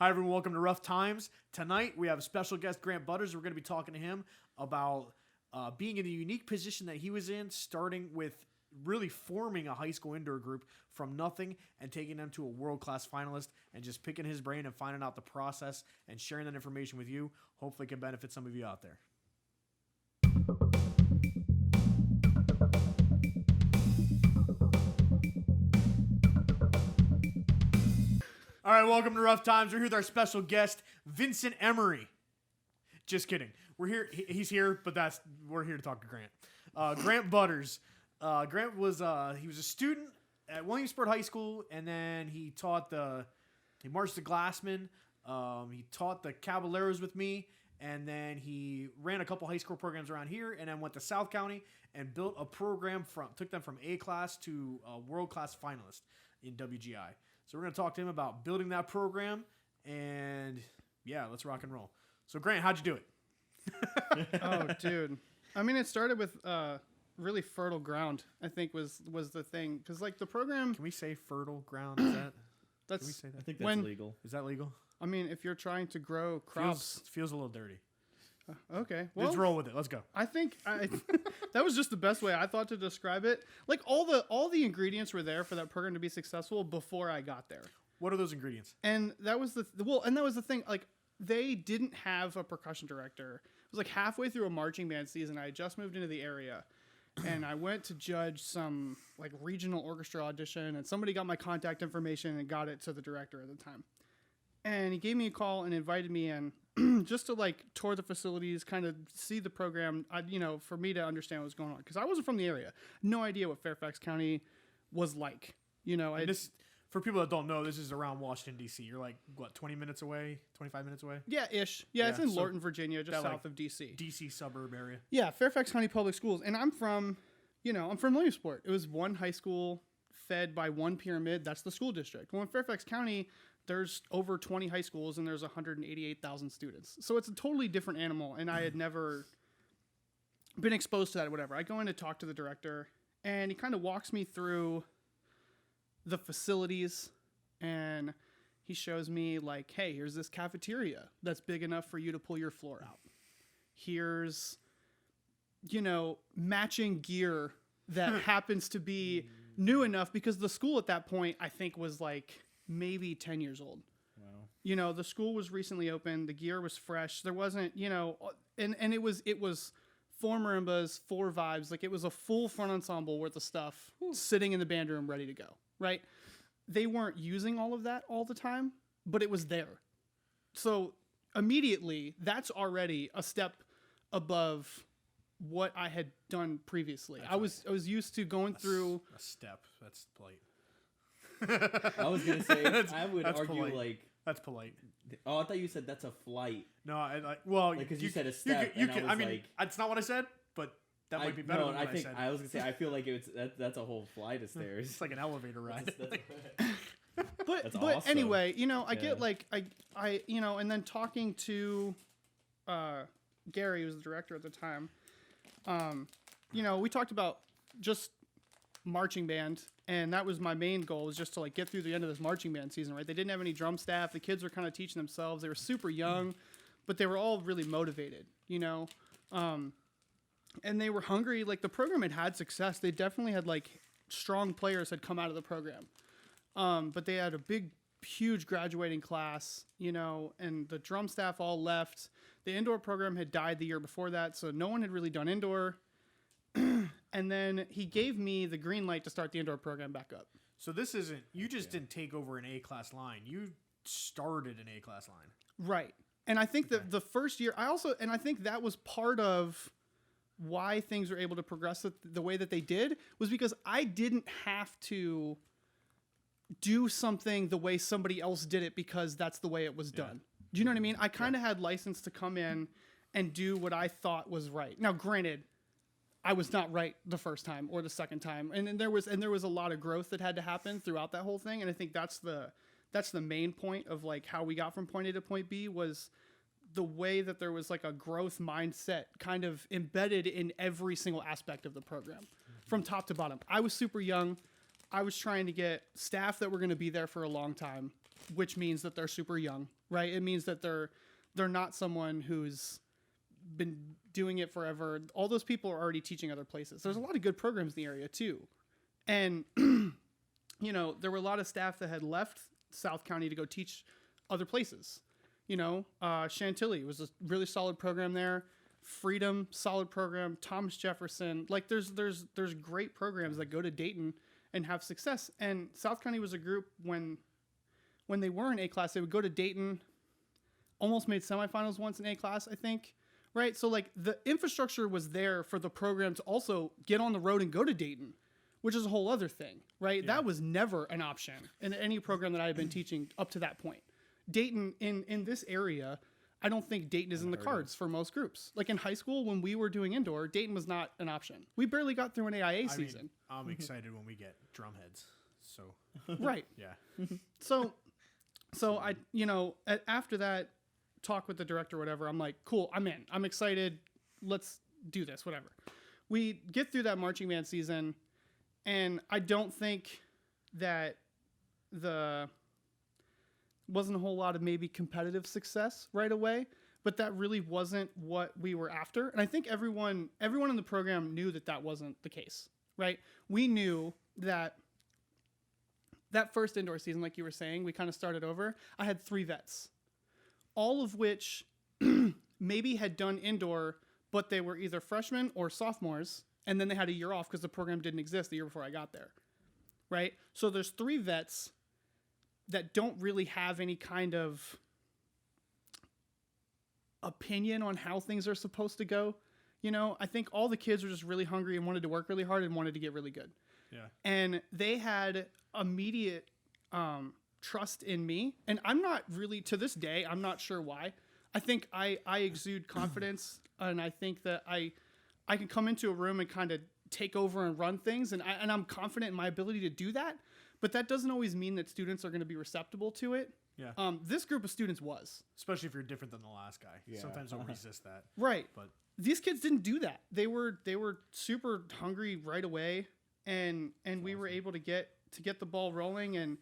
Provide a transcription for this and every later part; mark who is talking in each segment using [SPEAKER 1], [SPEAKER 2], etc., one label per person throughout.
[SPEAKER 1] Hi, everyone. Welcome to Ruff Times. Tonight, we have a special guest, Grant Butters. We're going to be talking to him about being in the unique position that he was in, starting with really forming a high school indoor group from nothing and taking them to a world-class finalist and just picking his brain and finding out the process and sharing that information with you. Hopefully, it can benefit some of you out there. All right, welcome to Ruff Times. We're here with our special guest, Vincent Emery. Just kidding. We're here. He's here, but we're here to talk to Grant. Grant Butters. Grant was he was a student at Williamsport High School, and then he marched the Glassmen. He taught the Caballeros with me, and then he ran a couple high school programs around here, and then went to South County and built a program took them from A class to a world-class finalist in WGI. So we're going to talk to him about building that program, and yeah, let's rock and roll. So Grant, how'd you do it?
[SPEAKER 2] Oh, dude. I mean, it started with really fertile ground, I think was the thing. Because, like, the program...
[SPEAKER 1] Can we say fertile ground? Is that...
[SPEAKER 2] That's,
[SPEAKER 1] can we say that?
[SPEAKER 3] I think that's legal.
[SPEAKER 1] Is that legal?
[SPEAKER 2] I mean, if you're trying to grow crops...
[SPEAKER 1] Feels a little dirty.
[SPEAKER 2] Okay. Well,
[SPEAKER 1] let's roll with it. Let's go.
[SPEAKER 2] I think that was just the best way I thought to describe it. Like, all the ingredients were there for that program to be successful before I got there.
[SPEAKER 1] What are those ingredients?
[SPEAKER 2] And that was the thing. Like, they didn't have a percussion director. It was like halfway through a marching band season. I had just moved into the area, and I went to judge some like regional orchestra audition, and somebody got my contact information and got it to the director at the time. And he gave me a call and invited me in just to like tour the facilities, kind of see the program, for me to understand what was going on. Because I wasn't from the area. No idea what Fairfax County was like.
[SPEAKER 1] For people that don't know, this is around Washington, D.C. You're like, what, 20 minutes away? 25 minutes away?
[SPEAKER 2] Yeah, ish. Yeah, it's in Lorton, Virginia, just south of D.C.
[SPEAKER 1] D.C. suburb area.
[SPEAKER 2] Yeah, Fairfax County Public Schools. And I'm from Williamsport. It was one high school fed by one pyramid. That's the school district. Well, in Fairfax County, there's over 20 high schools and there's 188,000 students. So it's a totally different animal, and I had never been exposed to that or whatever. I go in to talk to the director, and he kind of walks me through the facilities, and he shows me like, hey, here's this cafeteria that's big enough for you to pull your floor out. Here's, matching gear that happens to be new enough, because the school at that point, I think, was like maybe 10 years old. Wow. The school was recently opened. The gear was fresh. There wasn't, and it was 4 marimbas, 4 vibes. Like, it was a full front ensemble worth of stuff sitting in the band room ready to go. Right? They weren't using all of that all the time, but it was there. So immediately, that's already a step above what I had done previously. I was used to going through
[SPEAKER 1] a step. That's polite.
[SPEAKER 3] I was gonna say I would argue
[SPEAKER 1] polite.
[SPEAKER 3] like
[SPEAKER 1] that's polite.
[SPEAKER 3] Oh, I thought you said that's a flight.
[SPEAKER 1] No,
[SPEAKER 3] because you said a step.
[SPEAKER 1] That's not what I said, but that might be better than what I said.
[SPEAKER 3] I was gonna say I feel like that's a whole flight of stairs.
[SPEAKER 1] It's like an elevator ride.
[SPEAKER 2] But
[SPEAKER 3] awesome.
[SPEAKER 2] Anyway, I get like I and then talking to Gary, who was the director at the time. We talked about just marching band, and that was my main goal, was just to like get through the end of this marching band season, right? They didn't have any drum staff. The kids were kind of teaching themselves. They were super young, but they were all really motivated, and they were hungry. Like, the program had success. They definitely had like strong players had come out of the program. But they had a huge graduating class, and the drum staff all left. The indoor program had died the year before that, so no one had really done indoor. And then he gave me the green light to start the indoor program back up.
[SPEAKER 1] So this isn't, you just didn't take over an A-class line. You started an A-class line.
[SPEAKER 2] Right. And I think that the first year, I think that was part of why things were able to progress the way that they did, was because I didn't have to do something the way somebody else did it because that's the way it was done. Do you know what I mean? I kind of had license to come in and do what I thought was right. Now, granted, I was not right the first time or the second time, and there was a lot of growth that had to happen throughout that whole thing. And I think that's the main point of like how we got from point A to point B, was the way that there was like a growth mindset kind of embedded in every single aspect of the program, from top to bottom. I was super young. I was trying to get staff that were going to be there for a long time. which means that they're super young, right? It means that they're not someone who's been doing it forever. All those people are already teaching other places. There's a lot of good programs in the area too. And, you know, there were a lot of staff that had left South County to go teach other places. You know, Chantilly was a really solid program there. Freedom, solid program. Thomas Jefferson. Like there's great programs that go to Dayton and have success. And South County was a group when they were in A class, they would go to Dayton, almost made semifinals once in A class, I think. Right? So like the infrastructure was there for the program to also get on the road and go to Dayton, which is a whole other thing, right? Yeah. That was never an option in any program that I had been teaching up to that point. Dayton in this area, I don't think Dayton is in the cards for most groups. Like in high school, when we were doing indoor, Dayton was not an option. We barely got through an AIA season.
[SPEAKER 1] I'm excited when we get drumheads. So
[SPEAKER 2] right.
[SPEAKER 1] Yeah.
[SPEAKER 2] So I, you know, after that talk with the director or whatever, I'm like, cool, I'm in. I'm excited. Let's do this, whatever. We get through that marching band season, and I don't think that wasn't a whole lot of maybe competitive success right away, but that really wasn't what we were after. And I think everyone in the program knew that wasn't the case, right? We knew that first indoor season, like you were saying, we kind of started over. I had 3 vets, all of which maybe had done indoor, but they were either freshmen or sophomores, and then they had a year off because the program didn't exist the year before I got there, right? So there's 3 vets that don't really have any kind of opinion on how things are supposed to go. You know, I think all the kids were just really hungry and wanted to work really hard and wanted to get really good.
[SPEAKER 1] Yeah.
[SPEAKER 2] And they had immediate trust in me. And I'm not really, to this day, I'm not sure why. I think I exude confidence, and I think that I can come into a room and kind of take over and run things, and I'm confident in my ability to do that. But that doesn't always mean that students are going to be receptible to it.
[SPEAKER 1] Yeah.
[SPEAKER 2] This group of students was.
[SPEAKER 1] Especially if you're different than the last guy.
[SPEAKER 3] Yeah.
[SPEAKER 1] Sometimes they'll resist that.
[SPEAKER 2] Right.
[SPEAKER 1] But
[SPEAKER 2] these kids didn't do that. They were super hungry right away, and we were able to get the ball rolling, and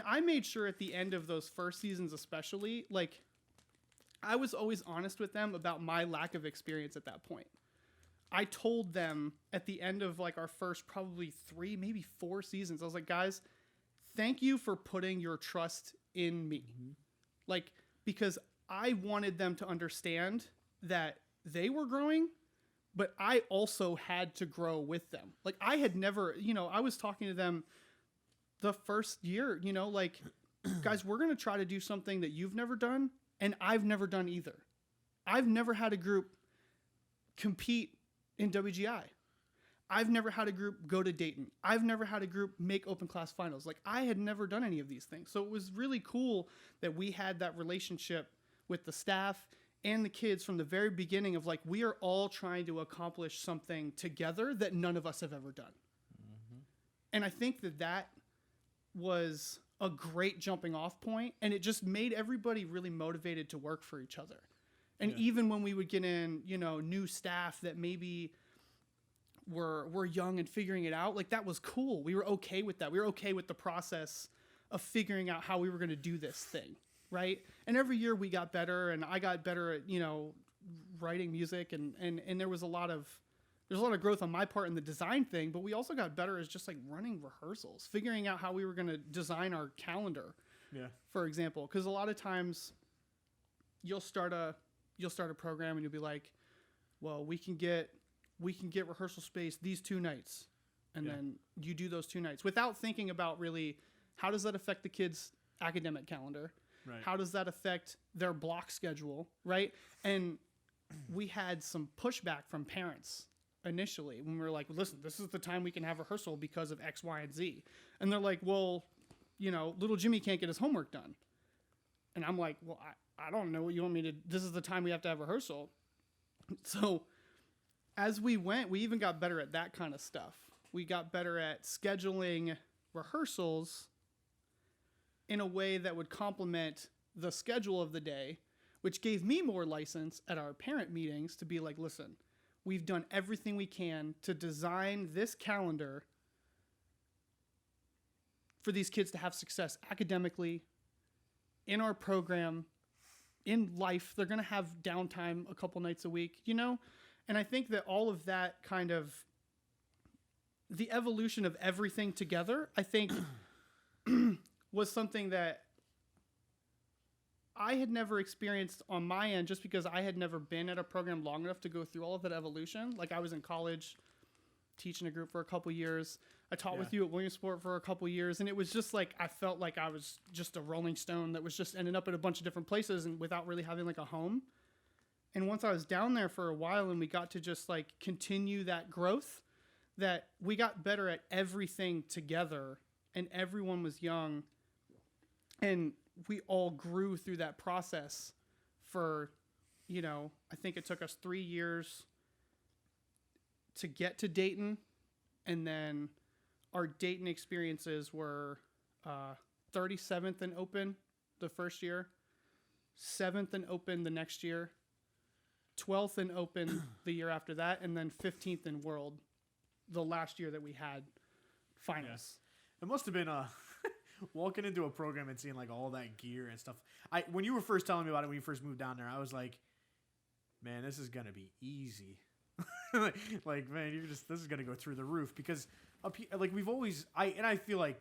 [SPEAKER 2] I made sure at the end of those first seasons especially, like I was always honest with them about my lack of experience at that point. I told them at the end of like our first probably 3, maybe 4 seasons, I was like, guys, thank you for putting your trust in me. Mm-hmm. Like, because I wanted them to understand that they were growing, but I also had to grow with them. Like, I had never, you know, I was talking to them the first year, you know, like, guys, we're going to try to do something that you've never done, and I've never done either. I've never had a group compete in WGI. I've never had a group go to Dayton. I've never had a group make open class finals. Like, I had never done any of these things. So it was really cool that we had that relationship with the staff and the kids from the very beginning of like, we are all trying to accomplish something together that none of us have ever done. Mm-hmm. And I think that was a great jumping off point, and it just made everybody really motivated to work for each other. And even when we would get in, you know, new staff that maybe were young and figuring it out, like that was cool. We were okay with that. We were okay with the process of figuring out how we were going to do this thing, right? And every year we got better, and I got better at, you know, writing music, and there was a lot of growth on my part in the design thing, but we also got better as just like running rehearsals, figuring out how we were going to design our calendar.
[SPEAKER 1] Yeah.
[SPEAKER 2] For example, because a lot of times you'll start a program and you'll be like, well, we can get rehearsal space these 2 nights, and then you do those 2 nights without thinking about really how does that affect the kids' academic calendar,
[SPEAKER 1] right?
[SPEAKER 2] How does that affect their block schedule, right? And we had some pushback from parents initially when we were like, listen, this is the time we can have rehearsal because of X, Y, and Z, and they're like, well, you know, little Jimmy can't get his homework done, and I'm like, well, I don't know what you want me to. This is the time we have to have rehearsal. So as we went, we even got better at that kind of stuff. We got better at scheduling rehearsals in a way that would complement the schedule of the day, which gave me more license at our parent meetings to be like, listen, we've done everything we can to design this calendar for these kids to have success academically in our program, in life, they're going to have downtime a couple nights a week, you know? And I think that all of that kind of the evolution of everything together, I think was something that I had never experienced on my end just because I had never been at a program long enough to go through all of that evolution. Like I was in college teaching a group for a couple years. I taught with you at Williamsport for a couple years, and it was just like I felt like I was just a rolling stone that was just ending up at a bunch of different places and without really having like a home. And once I was down there for a while and we got to just like continue that growth, that we got better at everything together and everyone was young and we all grew through that process for, you know, I think it took us 3 years to get to Dayton, and then our Dayton experiences were 37th in Open the first year, 7th in Open the next year, 12th in Open the year after that, and then 15th in World the last year that we had finals.
[SPEAKER 1] Yeah. It must have been walking into a program and seeing like all that gear and stuff. When you were first telling me about it when you first moved down there, I was like, man, this is gonna be easy. like man, this is gonna go through the roof because up here, like we've always I feel like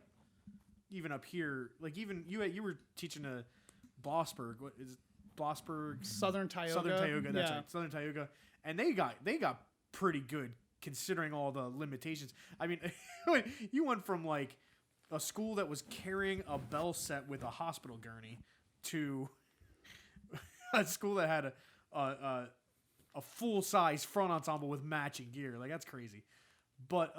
[SPEAKER 1] even up here, like even you were teaching a Blossburg. What is it? Blossburg?
[SPEAKER 2] Southern Tioga.
[SPEAKER 1] That's right. Southern Tioga, and they got pretty good considering all the limitations. I mean, you went from like a school that was carrying a bell set with a hospital gurney to a school that had a full size front ensemble with matching gear. Like that's crazy. But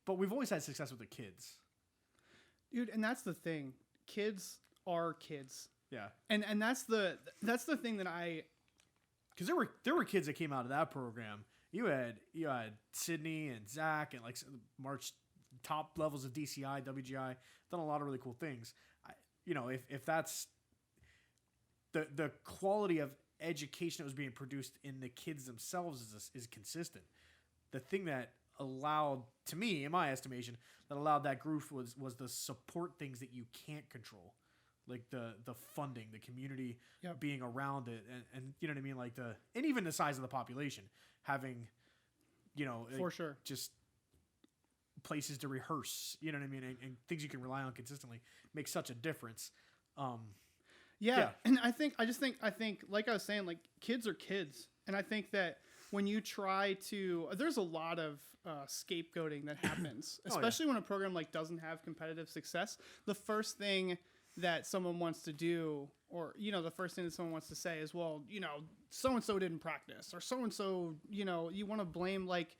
[SPEAKER 1] we've always had success with the kids.
[SPEAKER 2] Dude, and that's the thing. Kids are kids.
[SPEAKER 1] Yeah.
[SPEAKER 2] And that's the thing that
[SPEAKER 1] because there were kids that came out of that program. You had Sydney and Zach and like marched top levels of DCI, WGI, done a lot of really cool things. If that's the quality of education that was being produced in the kids themselves is consistent. The thing that allowed, to me, in my estimation, that allowed that group was the support things that you can't control. Like the funding, the community being around it, and you know what I mean, like and even the size of the population, having,
[SPEAKER 2] for sure,
[SPEAKER 1] just places to rehearse, you know what I mean, and things you can rely on consistently makes such a difference.
[SPEAKER 2] Yeah, and I think, like I was saying, like kids are kids, and I think that when you try to, there's a lot of scapegoating that happens, especially when a program like doesn't have competitive success. The first thing that someone wants to do, or the first thing that someone wants to say is, well, so and so didn't practice, or so and so, you want to blame, like,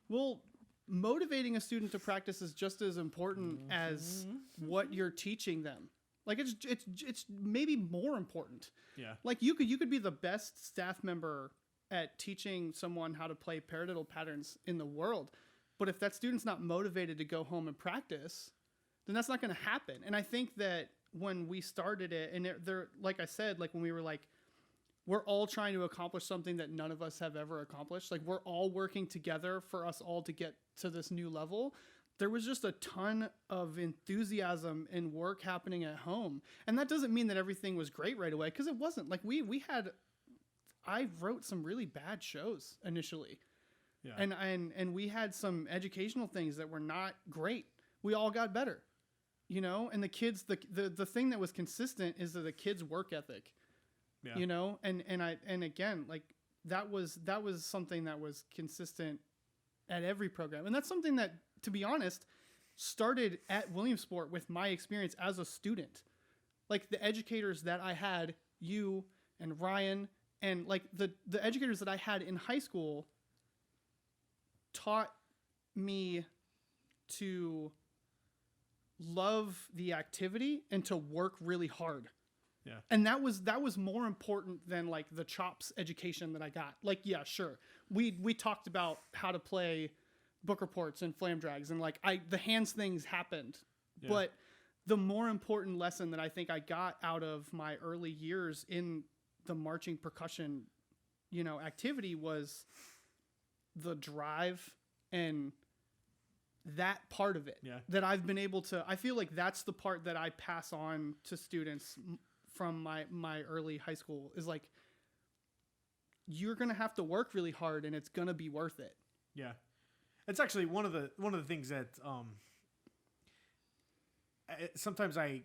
[SPEAKER 2] well, motivating a student to practice is just as important as what you're teaching them. Like it's maybe more important.
[SPEAKER 1] Yeah.
[SPEAKER 2] Like you could be the best staff member at teaching someone how to play paradiddle patterns in the world, but if that student's not motivated to go home and practice, then that's not going to happen. And I think that when we started it, and they're like I said, like when we were like, we're all trying to accomplish something that none of us have ever accomplished. Like we're all working together for us all to get to this new level. There was just a ton of enthusiasm and work happening at home. And that doesn't mean that everything was great right away, because it wasn't. Like I wrote some really bad shows initially. Yeah. And we had some educational things that were not great. We all got better. And the kids, the thing that was consistent is that the kids' work ethic. Yeah. And again, like that was something that was consistent at every program. And that's something that, to be honest, started at Williamsport with my experience as a student. Like the educators that I had, you and Ryan, and like the educators that I had in high school taught me to love the activity and to work really hard.
[SPEAKER 1] Yeah.
[SPEAKER 2] And that was more important than like the chops education that I got. Like, yeah, sure. We talked about how to play book reports and flam drags, and like the hands things happened. Yeah. But the more important lesson that I think I got out of my early years in the marching percussion, activity was the drive and that part of it
[SPEAKER 1] Yeah.
[SPEAKER 2] that I've been able to. I feel like that's the part that I pass on to students from my early high school is like, you're gonna have to work really hard and it's gonna be worth it.
[SPEAKER 1] Yeah, it's actually one of the things that sometimes I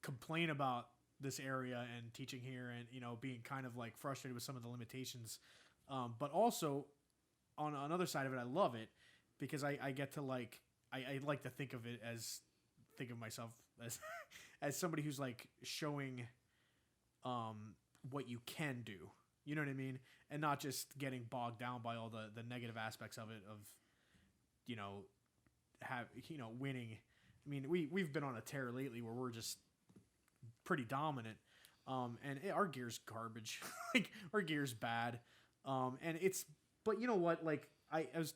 [SPEAKER 1] complain about this area and teaching here, and being kind of like frustrated with some of the limitations, but also on another side of it, I love it because I get to like I like to think of myself as as somebody who's like showing what you can do. You know what I mean? And not just getting bogged down by all the negative aspects of it, of, winning. I mean, we've been on a tear lately where we're just pretty dominant. Our gear's garbage. Like, our gear's bad. But you know what? Like,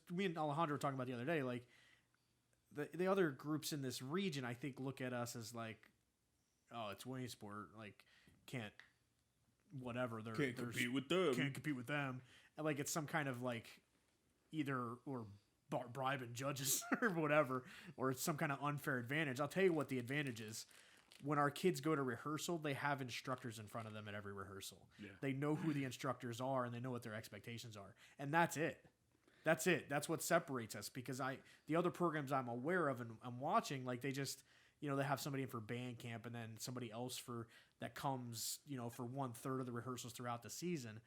[SPEAKER 1] me and Alejandro were talking about the other day, like, the other groups in this region, I think, look at us as like, oh, it's Williamsport. Like, can't compete with them, and like it's some kind of like bribing judges or whatever, or it's some kind of unfair advantage. I'll tell you what the advantage is. When our kids go to rehearsal, they have instructors in front of them at every rehearsal. Yeah. They know who the instructors are and they know what their expectations are, and that's it. That's what separates us, because the other programs I'm aware of and I'm watching, like, they just, they have somebody in for band camp and then somebody else that comes, for 1/3 of the rehearsals throughout the season.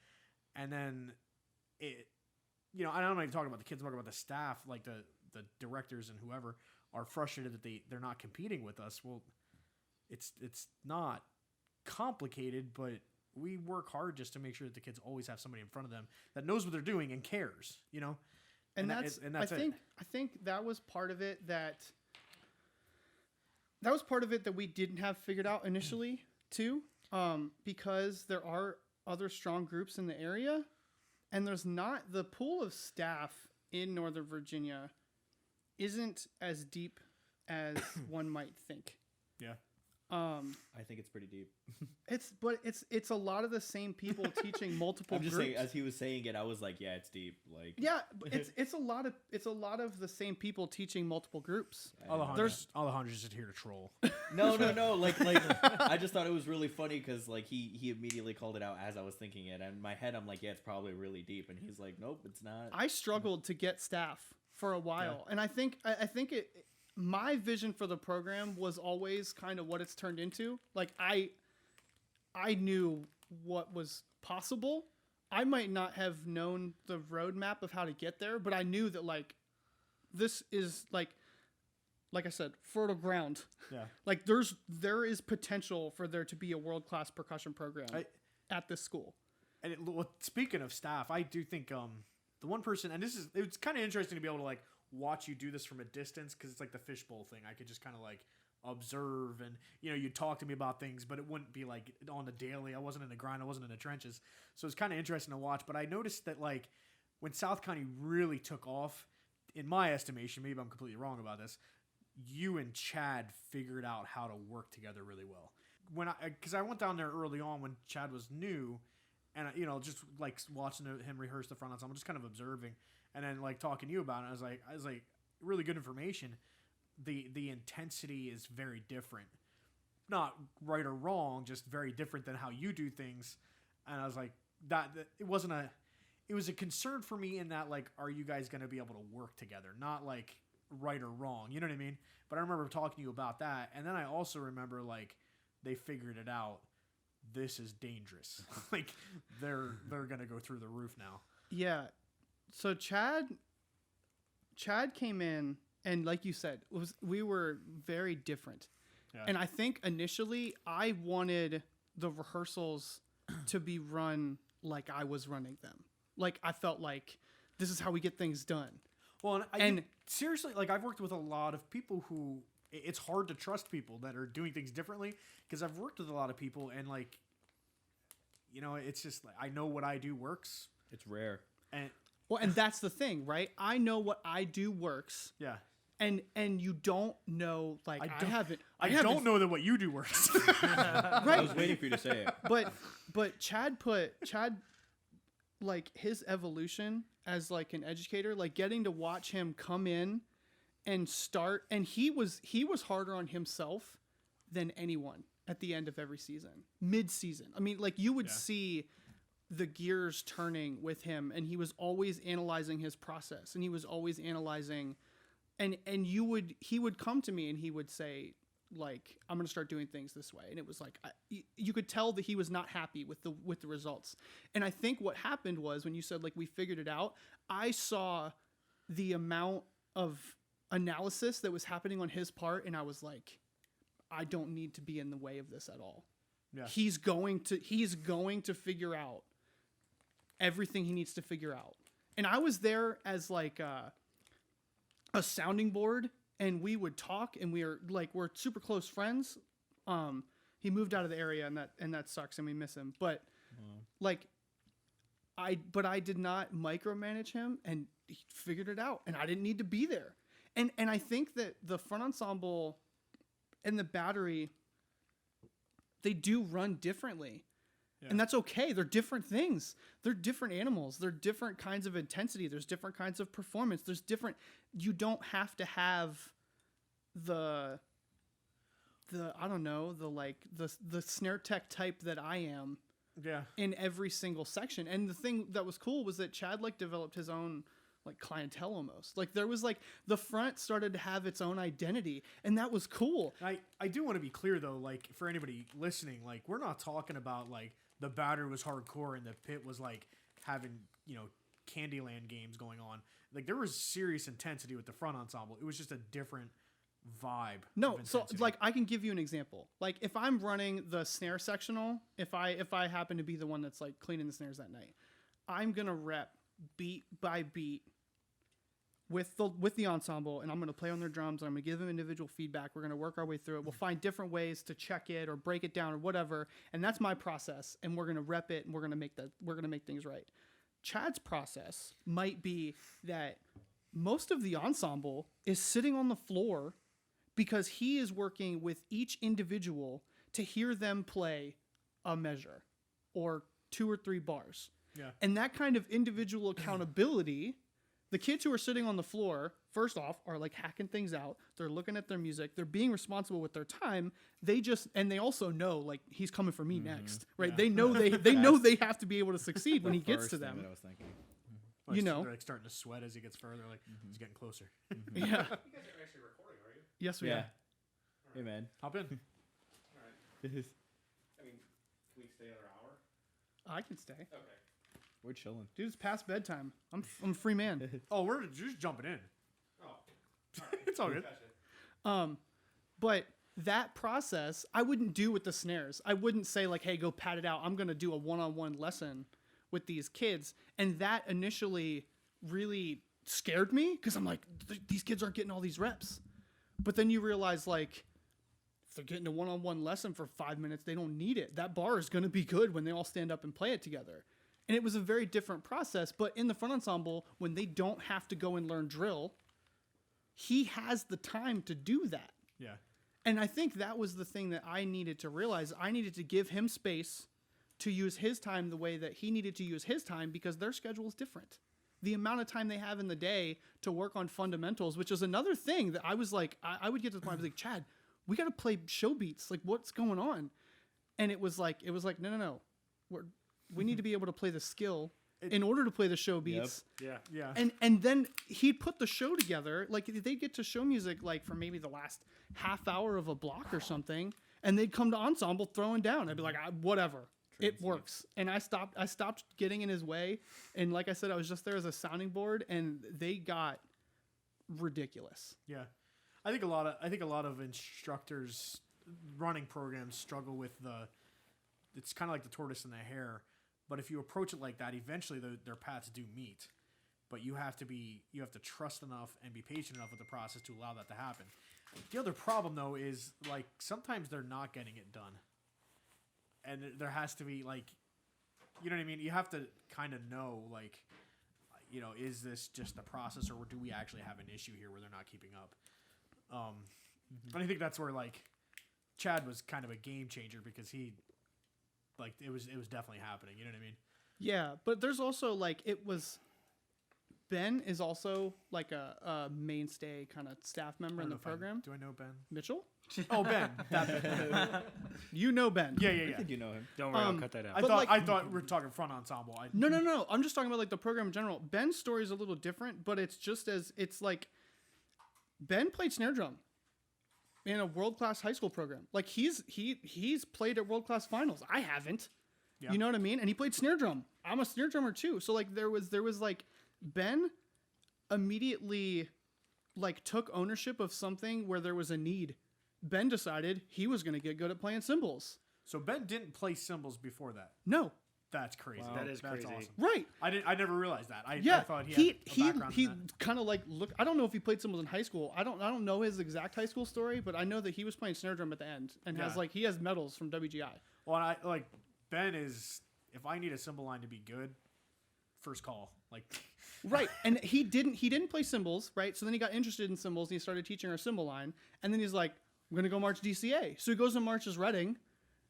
[SPEAKER 1] And then I'm not even talking about the kids, I'm talking about the staff, like the directors and whoever are frustrated that they're not competing with us. Well, it's not complicated, but we work hard just to make sure that the kids always have somebody in front of them that knows what they're doing and cares,
[SPEAKER 2] And that's I think that was part of it that we didn't have figured out initially too, because there are other strong groups in the area, and there's not, the pool of staff in Northern Virginia isn't as deep as one might think.
[SPEAKER 1] Yeah.
[SPEAKER 3] I think it's pretty deep.
[SPEAKER 2] It's a lot of the same people teaching multiple groups.
[SPEAKER 3] Saying, as he was saying it, I was like, yeah, it's deep. Like,
[SPEAKER 2] yeah, but it's a lot of the same people teaching multiple groups.
[SPEAKER 1] Alejandro's just here to troll.
[SPEAKER 3] No. Like I just thought it was really funny because like he immediately called it out as I was thinking it, and in my head I'm like, yeah, it's probably really deep, and he's like, nope, it's not.
[SPEAKER 2] I struggled to get staff for a while, and I think it. My vision for the program was always kind of what it's turned into. Like, I knew what was possible. I might not have known the roadmap of how to get there, but I knew that, like, this is like I said, fertile ground.
[SPEAKER 1] Yeah.
[SPEAKER 2] Like, there is potential for there to be a world-class percussion program at this school.
[SPEAKER 1] And speaking of staff, I do think the one person, and it's kind of interesting to be able to like watch you do this from a distance, because it's like the fishbowl thing. I could just kind of like observe, and you talk to me about things, but it wouldn't be like on the daily. I wasn't in the grind, I wasn't in the trenches, so it's kind of interesting to watch. But I noticed that like when South County really took off, in my estimation, maybe I'm completely wrong about this, you and Chad figured out how to work together really well. Because I went down there early on when Chad was new, and just like watching him rehearse the front ensemble, just kind of observing. And then like talking to you about it, I was like really good information. The intensity is very different, not right or wrong, just very different than how you do things. And I was like, that it was a concern for me in that, like, are you guys going to be able to work together? Not like right or wrong, you know what I mean? But I remember talking to you about that, and then I also remember like they figured it out. This is dangerous. Like they're going to go through the roof now.
[SPEAKER 2] Yeah. So Chad came in, and like you said, we were very different. Yeah. And I think initially I wanted the rehearsals to be run like I was running them. Like I felt like this is how we get things done.
[SPEAKER 1] Well, and seriously, like I've worked with a lot of people who it's hard to trust people that are doing things differently, because I've worked with a lot of people, and like, it's just like I know what I do works.
[SPEAKER 3] It's rare.
[SPEAKER 2] And that's the thing, right? I know what I do works.
[SPEAKER 1] Yeah.
[SPEAKER 2] And you don't know, like,
[SPEAKER 1] I don't know that what you do works.
[SPEAKER 2] Right.
[SPEAKER 3] I was waiting for you to say it.
[SPEAKER 2] But Chad, like, his evolution as like an educator, like getting to watch him come in and start. And he was harder on himself than anyone at the end of every season, mid-season. I mean, like, you would see the gears turning with him, and he was always analyzing his process, and he was always analyzing, and he would come to me and he would say, like, I'm going to start doing things this way. And it was like, you could tell that he was not happy with the results. And I think what happened was, when you said, like, we figured it out, I saw the amount of analysis that was happening on his part, and I was like, I don't need to be in the way of this at all.
[SPEAKER 1] Yeah.
[SPEAKER 2] He's going to figure out everything he needs to figure out. And I was there as like a sounding board, and we would talk, and we're super close friends. He moved out of the area, and that sucks, and we miss him. But I did not micromanage him, and he figured it out, and I didn't need to be there. And I think that the front ensemble and the battery, they do run differently. Yeah. And that's okay. They're different things. They're different animals. They're different kinds of intensity. There's different kinds of performance. You don't have to have the snare tech type that I am in every single section. And the thing that was cool was that Chad developed his own clientele almost. There was the front started to have its own identity, and that was cool.
[SPEAKER 1] I do want to be clear though, for anybody listening, we're not talking about the battery was hardcore and the pit was having, Candyland games going on. There was serious intensity with the front ensemble. It was just a different vibe.
[SPEAKER 2] No, so I can give you an example. If I'm running the snare sectional, if I happen to be the one that's cleaning the snares that night, I'm gonna rep beat by beat with the ensemble, and I'm going to play on their drums, and I'm going to give them individual feedback. We're going to work our way through it. We'll find different ways to check it or break it down or whatever, and that's my process, and we're going to rep it, and we're going to make things right. Chad's process might be that most of the ensemble is sitting on the floor because he is working with each individual to hear them play a measure or 2 or 3 bars.
[SPEAKER 1] Yeah.
[SPEAKER 2] And that kind of individual accountability, the kids who are sitting on the floor, first off, are hacking things out. They're looking at their music. They're being responsible with their time. And they also know he's coming for me next, right? Yeah. They know they have to be able to succeed when he gets to them.
[SPEAKER 3] That I was thinking.
[SPEAKER 1] They're starting to sweat as he gets further. He's getting closer.
[SPEAKER 2] Yeah.
[SPEAKER 4] You guys are actually recording, are you?
[SPEAKER 2] Yes, we are.
[SPEAKER 3] Hey, man.
[SPEAKER 1] Hop in.
[SPEAKER 4] All right. I mean, can we stay another hour?
[SPEAKER 2] I can stay.
[SPEAKER 4] Okay.
[SPEAKER 3] We're chilling.
[SPEAKER 2] Dude, it's past bedtime. I'm a free man.
[SPEAKER 1] Oh, we're just jumping in.
[SPEAKER 4] Oh. All right.
[SPEAKER 1] It's all good.
[SPEAKER 4] Gotcha.
[SPEAKER 2] But that process, I wouldn't do with the snares. I wouldn't say hey, go pat it out. I'm going to do a one-on-one lesson with these kids. And that initially really scared me because I'm these kids aren't getting all these reps. But then you realize if they're getting a one-on-one lesson for 5 minutes, they don't need it. That bar is going to be good when they all stand up and play it together. And it was a very different process. But in the front ensemble, when they don't have to go and learn drill, he has the time to do that.
[SPEAKER 1] Yeah.
[SPEAKER 2] And I think that was the thing that I needed to realize. I needed to give him space to use his time the way that he needed to use his time because their schedule is different. The amount of time they have in the day to work on fundamentals, which is another thing that I was I would get to the point I was Chad, we got to play show beats. What's going on? And it was no. We need to be able to play the skill in order to play the show beats.
[SPEAKER 1] Yep. Yeah.
[SPEAKER 2] And then he'd put the show together. They'd get to show music for maybe the last half hour of a block or something, and they'd come to ensemble throwing down. I'd be whatever. It works. And I stopped getting in his way. And like I said, I was just there as a sounding board, and they got ridiculous.
[SPEAKER 1] Yeah. I think a lot of instructors running programs struggle with it's kind of like the tortoise and the hare. But if you approach it like that, eventually their paths do meet. But you have to trust enough and be patient enough with the process to allow that to happen. The other problem though is sometimes they're not getting it done. And there has to be you know what I mean? You have to kind of know is this just the process, or do we actually have an issue here where they're not keeping up? And I think that's where Chad was kind of a game changer because he it was definitely happening. You know what I mean?
[SPEAKER 2] Yeah, but there's also it was Ben is also like a mainstay kind of staff member in the program.
[SPEAKER 1] Do I know Ben?
[SPEAKER 2] Mitchell?
[SPEAKER 1] Oh, Ben. That Ben.
[SPEAKER 2] You know Ben.
[SPEAKER 1] Yeah.
[SPEAKER 3] I think you know him.
[SPEAKER 4] Don't worry, I'll cut that out.
[SPEAKER 1] I thought we were talking front ensemble.
[SPEAKER 2] No. I'm just talking about like the program in general. Ben's story is a little different, but it's like Ben played snare drum in a world-class high school program. Like he's played at world-class finals. I haven't.
[SPEAKER 1] Yeah.
[SPEAKER 2] You know what I mean? And he played snare drum. I'm a snare drummer too. So like there was like Ben immediately like took ownership of something where there was a need. Ben decided he was going to get good at playing cymbals.
[SPEAKER 1] So Ben didn't play cymbals before that.
[SPEAKER 2] No.
[SPEAKER 1] That's crazy.
[SPEAKER 4] Wow. That is crazy.
[SPEAKER 1] Awesome.
[SPEAKER 2] Right.
[SPEAKER 1] I never realized that. I thought
[SPEAKER 2] he
[SPEAKER 1] had a background in that.
[SPEAKER 2] kind of like look. I don't know if he played cymbals in high school. I don't know his exact high school story, but I know that he was playing snare drum at the end and he has medals from WGI.
[SPEAKER 1] Well, Ben is, if I need a cymbal line to be good, first call. Like
[SPEAKER 2] Right. And he didn't play cymbals, right? So then he got interested in cymbals and he started teaching our cymbal line. And then he's like, I'm gonna go march DCA. So he goes and marches Reading,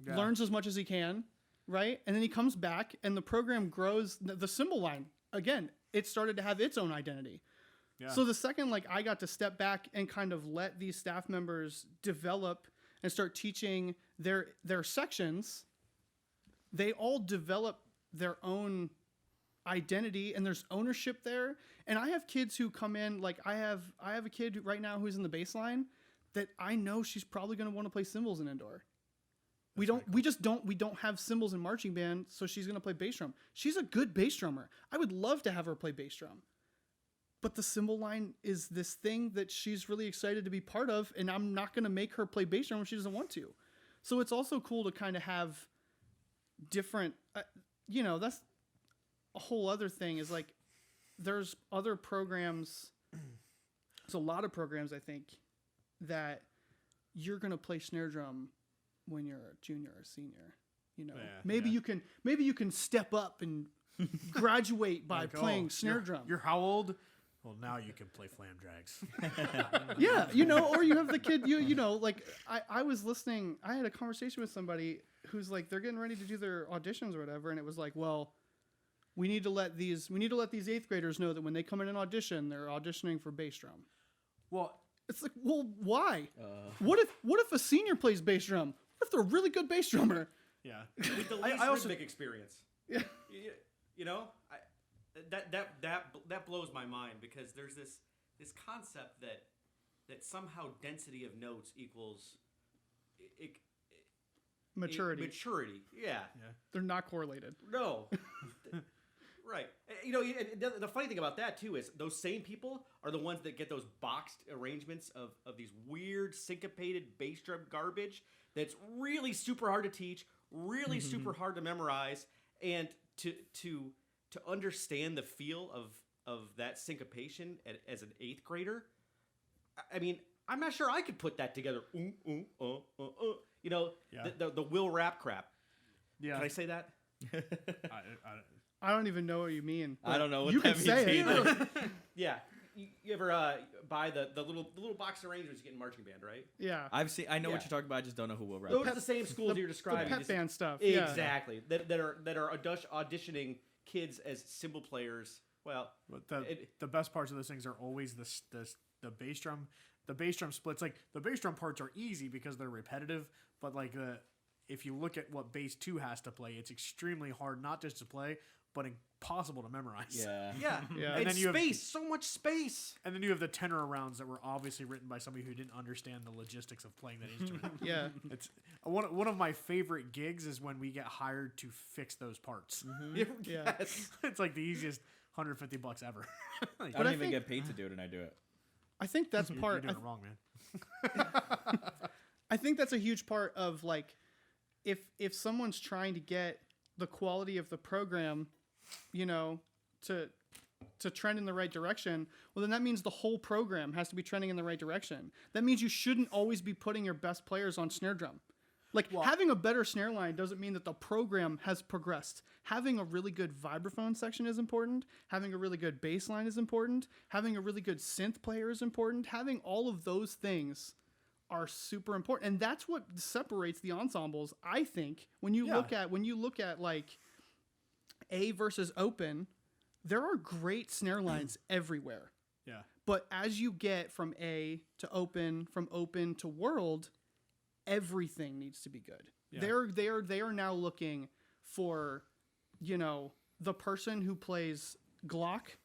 [SPEAKER 2] learns as much as he can, right? And then he comes back and the program grows. The cymbal line, again, it started to have its own identity. Yeah. So the second like I got to step back and kind of let these staff members develop and start teaching their sections, they all develop their own identity and there's ownership there. And I have kids who come in, like I have a kid right now who's in the bass line that I know she's probably going to want to play cymbals in indoor. We don't have cymbals in marching band, so she's going to play bass drum. She's a good bass drummer. I would love to have her play bass drum. But the cymbal line is this thing that she's really excited to be part of, and I'm not going to make her play bass drum if she doesn't want to. So it's also cool to kind of have different, that's a whole other thing is like, there's other programs. There's a lot of programs, I think, that you're going to play snare drum when you're a junior or senior. Maybe you can step up and graduate by playing snare drum.
[SPEAKER 1] You're how old? Well, now you can play flam drags.
[SPEAKER 2] Yeah, or you have the kid, like I was listening, I had a conversation with somebody who's like, they're getting ready to do their auditions or whatever. And it was like, well, we need to let these 8th graders know that when they come in and audition, they're auditioning for bass drum.
[SPEAKER 1] Well,
[SPEAKER 2] it's like, well, why? What if a senior plays bass drum? What if they're a really good bass drummer?
[SPEAKER 1] Yeah.
[SPEAKER 4] With the least rhythmic experience.
[SPEAKER 2] Yeah.
[SPEAKER 4] That blows my mind because there's this concept that somehow density of notes equals
[SPEAKER 2] maturity.
[SPEAKER 4] Maturity. Yeah.
[SPEAKER 2] They're not correlated.
[SPEAKER 4] No. Right. The funny thing about that too is those same people are the ones that get those boxed arrangements of these weird syncopated bass drum garbage that's really super hard to teach, really super hard to memorize, and to understand the feel of that syncopation as an 8th grader. I mean, I'm not sure I could put that together. The Will Rap crap. Yeah. Can I say that?
[SPEAKER 2] I don't even know what you mean.
[SPEAKER 3] I don't know what
[SPEAKER 2] you
[SPEAKER 3] that
[SPEAKER 2] can
[SPEAKER 3] means
[SPEAKER 2] say
[SPEAKER 3] either.
[SPEAKER 2] it.
[SPEAKER 4] Yeah. You ever buy the little box arrangements you get in marching band, right?
[SPEAKER 2] Yeah.
[SPEAKER 3] I know what you're talking about. I just don't know who will rap.
[SPEAKER 4] Those are the same schools you're describing.
[SPEAKER 2] The pep band stuff.
[SPEAKER 4] Exactly. Yeah. That are auditioning kids as cymbal players. Well,
[SPEAKER 1] but the best parts of those things are always the bass drum. The bass drum splits, like the bass drum parts are easy because they're repetitive, but like if you look at what bass 2 has to play, it's extremely hard not just to play, but impossible to memorize.
[SPEAKER 4] Yeah.
[SPEAKER 1] And then you
[SPEAKER 4] have so much space.
[SPEAKER 1] And then you have the tenor rounds that were obviously written by somebody who didn't understand the logistics of playing that instrument.
[SPEAKER 2] Yeah.
[SPEAKER 1] It's one of my favorite gigs is when we get hired to fix those parts.
[SPEAKER 2] Yeah.
[SPEAKER 1] It's like the easiest $150 ever.
[SPEAKER 3] I don't even get paid to do it, and I do it.
[SPEAKER 2] I think that's part.
[SPEAKER 1] You're doing it wrong, man.
[SPEAKER 2] I think that's a huge part of like, if someone's trying to get the quality of the program, to trend in the right direction, well, then that means the whole program has to be trending in the right direction. That means you shouldn't always be putting your best players on snare drum. Like, having a better snare line doesn't mean that the program has progressed. Having a really good vibraphone section is important. Having a really good bass line is important. Having a really good synth player is important. Having all of those things are super important. And that's what separates the ensembles, I think. When you look at like A versus open, there are great snare lines everywhere.
[SPEAKER 1] Yeah.
[SPEAKER 2] But as you get from A to open, from open to world, everything needs to be good.
[SPEAKER 1] Yeah.
[SPEAKER 2] They are now looking for, the person who plays Glock,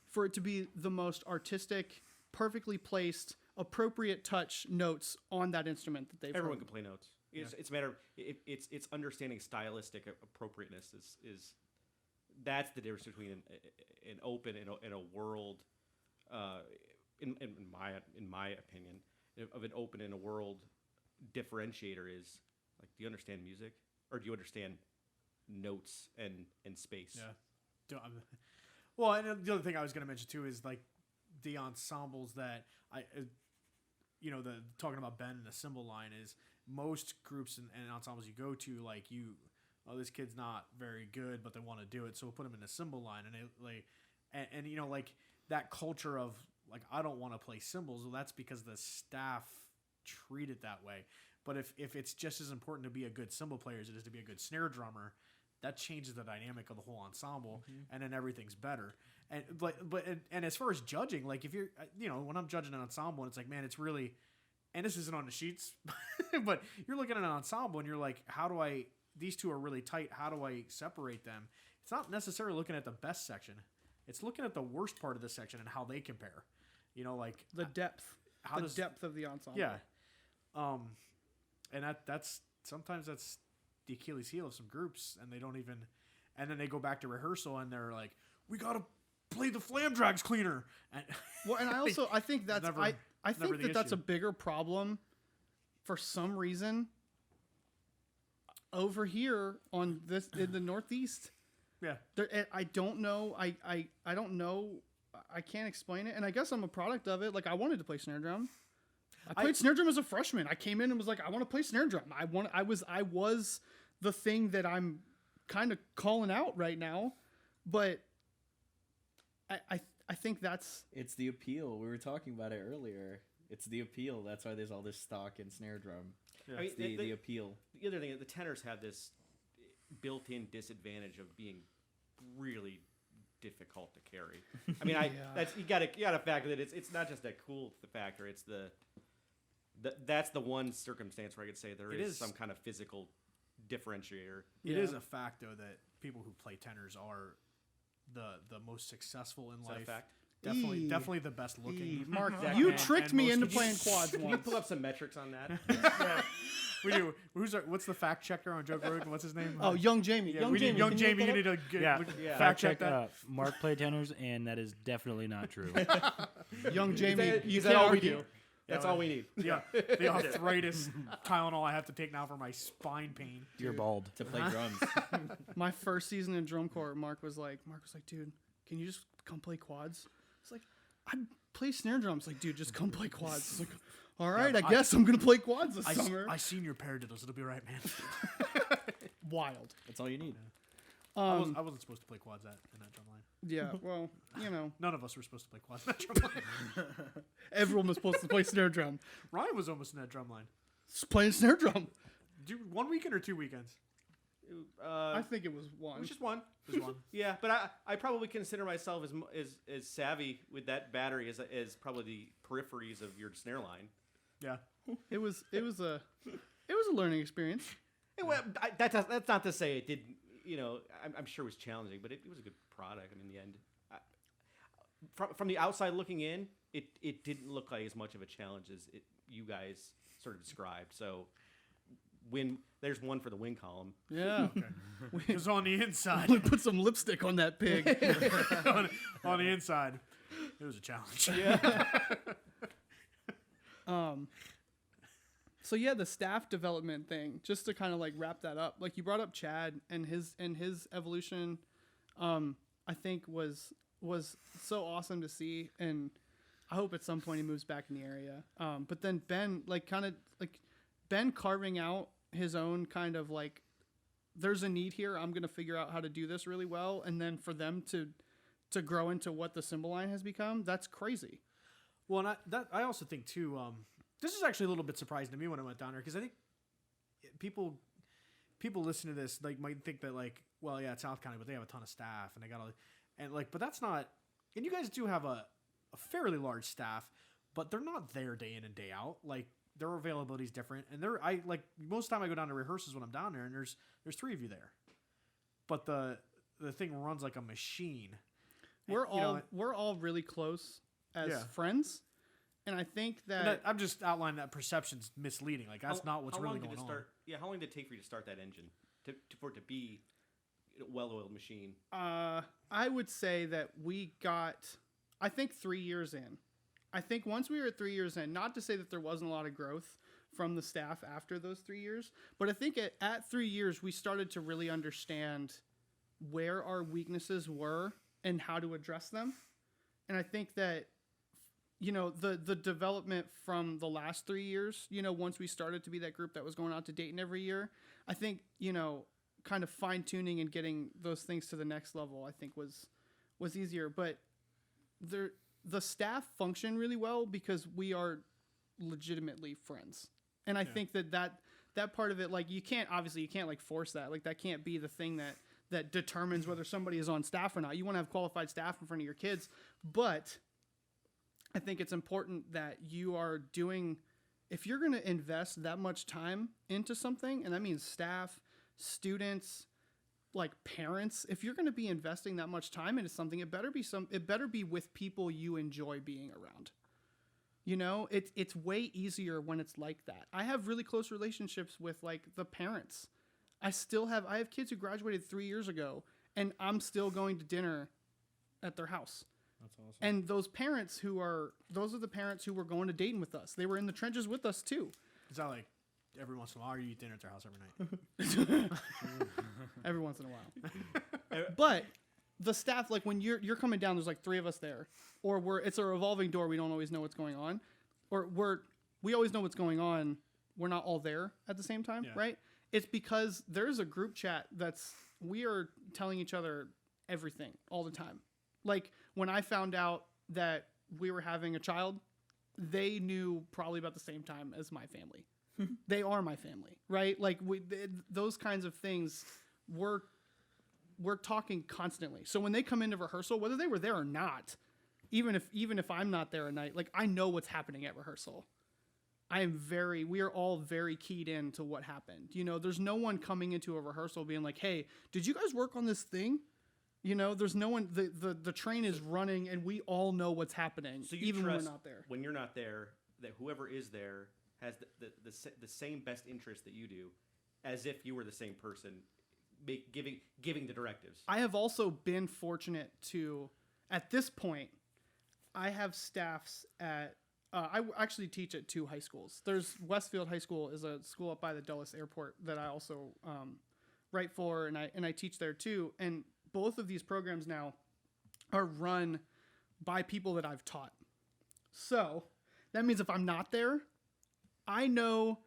[SPEAKER 2] for it to be the most artistic, perfectly placed, appropriate touch notes on that instrument that they've
[SPEAKER 4] Everyone
[SPEAKER 2] heard.
[SPEAKER 4] can play notes. It's a matter of it's understanding stylistic appropriateness is that's the difference between an open and a world. In my opinion, of an open and a world differentiator is like, do you understand music or do you understand notes and space?
[SPEAKER 1] Yeah. Well, and the other thing I was going to mention too is like the ensembles that talking about Ben and the cymbal line is most groups and ensembles you go to, like this kid's not very good, but they want to do it, so we'll put him in the cymbal line, and like that culture of like, I don't want to play cymbals. Well, that's because the staff treat it that way. But if it's just as important to be a good cymbal player as it is to be a good snare drummer, that changes the dynamic of the whole ensemble, and then everything's better. And and as far as judging, like if you're, when I'm judging an ensemble, and it's like, man, it's really, and this isn't on the sheets, but you're looking at an ensemble and you're like, these two are really tight. How do I separate them? It's not necessarily looking at the best section. It's looking at the worst part of the section and how they compare. Like
[SPEAKER 2] The depth. Depth of the ensemble.
[SPEAKER 1] Yeah. And that's sometimes that's the Achilles heel of some groups, and they don't even, and then they go back to rehearsal and they're like, we gotta play the flam drags cleaner. And
[SPEAKER 2] Well, and I think that's
[SPEAKER 1] never-
[SPEAKER 2] I think
[SPEAKER 1] never the
[SPEAKER 2] that's a
[SPEAKER 1] issue.
[SPEAKER 2] bigger problem for some reason over here in the Northeast.
[SPEAKER 1] yeah.
[SPEAKER 2] I don't know. I don't know. I can't explain it. And I guess I'm a product of it. Like, I wanted to play snare drum. I played snare drum as a freshman. I came in and was like, I want to play snare drum. I was the thing that I'm kind of calling out right now. But I think that's
[SPEAKER 3] It's the appeal. We were talking about it earlier. It's the appeal. That's why there's all this stock in snare drum.
[SPEAKER 1] Yeah.
[SPEAKER 4] I mean,
[SPEAKER 3] It's the appeal.
[SPEAKER 4] The other thing, the tenors have this built-in disadvantage of being really difficult to carry. I mean, that's you gotta factor that it's not just a cool factor. It's that's the one circumstance where I could say there is some kind of physical differentiator.
[SPEAKER 1] It is a fact though that people who play tenors are the most successful in
[SPEAKER 4] Is that a
[SPEAKER 1] life.
[SPEAKER 4] fact?
[SPEAKER 1] Definitely the best looking.
[SPEAKER 2] Mark.
[SPEAKER 1] Yeah.
[SPEAKER 2] You
[SPEAKER 1] And-
[SPEAKER 2] tricked
[SPEAKER 1] and
[SPEAKER 2] me
[SPEAKER 1] most
[SPEAKER 2] into
[SPEAKER 1] of-
[SPEAKER 2] playing quads
[SPEAKER 4] Can you
[SPEAKER 2] once.
[SPEAKER 4] pull up some metrics on that?
[SPEAKER 1] We do. What's the fact checker on Joe Rogan? What's his name?
[SPEAKER 2] Oh, young Jamie.
[SPEAKER 1] Yeah,
[SPEAKER 2] young
[SPEAKER 1] we
[SPEAKER 2] Jamie.
[SPEAKER 1] need young
[SPEAKER 2] Can
[SPEAKER 1] Jamie. You
[SPEAKER 2] look
[SPEAKER 1] need
[SPEAKER 2] that
[SPEAKER 1] to
[SPEAKER 5] Yeah.
[SPEAKER 4] Yeah.
[SPEAKER 1] fact check that.
[SPEAKER 5] Mark played tenors, and that is definitely not true.
[SPEAKER 2] up? Young Jamie. You
[SPEAKER 4] Is that
[SPEAKER 2] can't
[SPEAKER 4] all we
[SPEAKER 2] argue.
[SPEAKER 4] need? That's all we need.
[SPEAKER 1] Yeah, the arthritis Tylenol I have to take now for my spine pain.
[SPEAKER 5] You're bald.
[SPEAKER 3] To play drums.
[SPEAKER 2] My first season in drum corps, Mark was like, dude, can you just come play quads? It's like, I play snare drums. Like, dude, just come play quads. It's like, all right, I guess I'm gonna play quads this summer.
[SPEAKER 1] I seen your paradiddles. It'll be right, man.
[SPEAKER 2] Wild.
[SPEAKER 3] That's all you need.
[SPEAKER 1] I wasn't supposed to play quads in that drum line.
[SPEAKER 2] Yeah. Well,
[SPEAKER 1] None of us were supposed to play quads in that drum line.
[SPEAKER 2] everyone was supposed to play snare drum.
[SPEAKER 1] Ryan was almost in that drum line.
[SPEAKER 2] Just playing snare drum.
[SPEAKER 1] Do 1 weekend or 2 weekends?
[SPEAKER 2] I think it was one.
[SPEAKER 4] It was just one.
[SPEAKER 1] Just one.
[SPEAKER 4] Yeah, but I probably consider myself as savvy with that battery as probably the peripheries of your snare line.
[SPEAKER 1] Yeah.
[SPEAKER 2] It was a learning experience.
[SPEAKER 4] Well, that's not to say it didn't. I'm sure it was challenging, but it was a good product. I mean, in the end, from the outside looking in, it didn't look like as much of a challenge as you guys sort of described. So, there's one for the win column.
[SPEAKER 2] Yeah.
[SPEAKER 1] Because on the inside,
[SPEAKER 2] We put some lipstick on that pig.
[SPEAKER 1] on the inside, it was a challenge.
[SPEAKER 2] So yeah, the staff development thing, just to kind of like wrap that up. Like, you brought up Chad and his evolution, I think was so awesome to see, and I hope at some point he moves back in the area. But then Ben, Ben carving out his own kind of like, there's a need here. I'm gonna figure out how to do this really well, and then for them to grow into what the cymbal line has become, that's crazy.
[SPEAKER 1] Well, and I also think too. This is actually a little bit surprising to me when I went down there, because I think people listen to this might think that well, yeah, it's South County, but they have a ton of staff and they got all. and like, but that's not. And you guys do have a fairly large staff, but they're not there day in and day out. Like their availability is different, and I like most time I go down to rehearsals when I'm down there, and there's 3 of you there, but the thing runs like a machine.
[SPEAKER 2] We're
[SPEAKER 1] And,
[SPEAKER 2] we're all really close as
[SPEAKER 1] Yeah.
[SPEAKER 2] friends, and I think that
[SPEAKER 1] I'm just outlining that perception's misleading. Like that's not what's
[SPEAKER 4] how
[SPEAKER 1] really
[SPEAKER 4] long
[SPEAKER 1] going
[SPEAKER 4] did it
[SPEAKER 1] on.
[SPEAKER 4] start? Yeah, how long did it take for you to start that engine for it to be a well-oiled machine?
[SPEAKER 2] I would say that we got, I think 3 years in. I think once we were at 3 years in, not to say that there wasn't a lot of growth from the staff after those 3 years, but I think at 3 years we started to really understand where our weaknesses were and how to address them. And I think that, you know, the development from the last 3 years, you know, once we started to be that group that was going out to Dayton every year, I think, you know, kind of fine tuning and getting those things to the next level, I think was easier. But the staff function really well because we are legitimately friends. And I think that part of it, like you can't like force that. Like that can't be the thing that determines whether somebody is on staff or not. You want to have qualified staff in front of your kids, but I think it's important that you are doing, if you're going to invest that much time into something, and that means staff, students, like parents, if you're going to be investing that much time into something, it better be with people you enjoy being around. You know, it's way easier when it's like that. I have really close relationships with like the parents. I have kids who graduated 3 years ago, and I'm still going to dinner at their house.
[SPEAKER 3] That's awesome.
[SPEAKER 2] And those are the parents who were going to Dayton with us. They were in the trenches with us too.
[SPEAKER 1] Is that like every once in a while, or you eat dinner at their house every night?
[SPEAKER 2] Every once in a while. But the staff, like when you're coming down, there's like 3 of us there, or it's a revolving door. We don't always know what's going on, or we always know what's going on. We're not all there at the same time,
[SPEAKER 1] Yeah.
[SPEAKER 2] right? It's because there's a group chat we are telling each other everything all the time. Like when I found out that we were having a child, they knew probably about the same time as my family. They are my family, right? Like those kinds of things, we're talking constantly. So when they come into rehearsal, whether they were there or not, even if I'm not there at night, like I know what's happening at rehearsal. We are all very keyed in to what happened. You know, there's no one coming into a rehearsal being like, "Hey, did you guys work on this thing?" You know, there's no one. The train is running, and we all know what's happening,
[SPEAKER 4] So you
[SPEAKER 2] even when
[SPEAKER 4] trust
[SPEAKER 2] we're not there.
[SPEAKER 4] when you're not there that whoever is there has the same best interest that you do, as if you were the same person, giving the directives.
[SPEAKER 2] I have also been fortunate to, at this point, I have staffs at. I actually teach at 2 high schools. There's Westfield High School is a school up by the Dulles Airport that I also write for, and I teach there too. And both of these programs now are run by people that I've taught. So that means if I'm not there, I know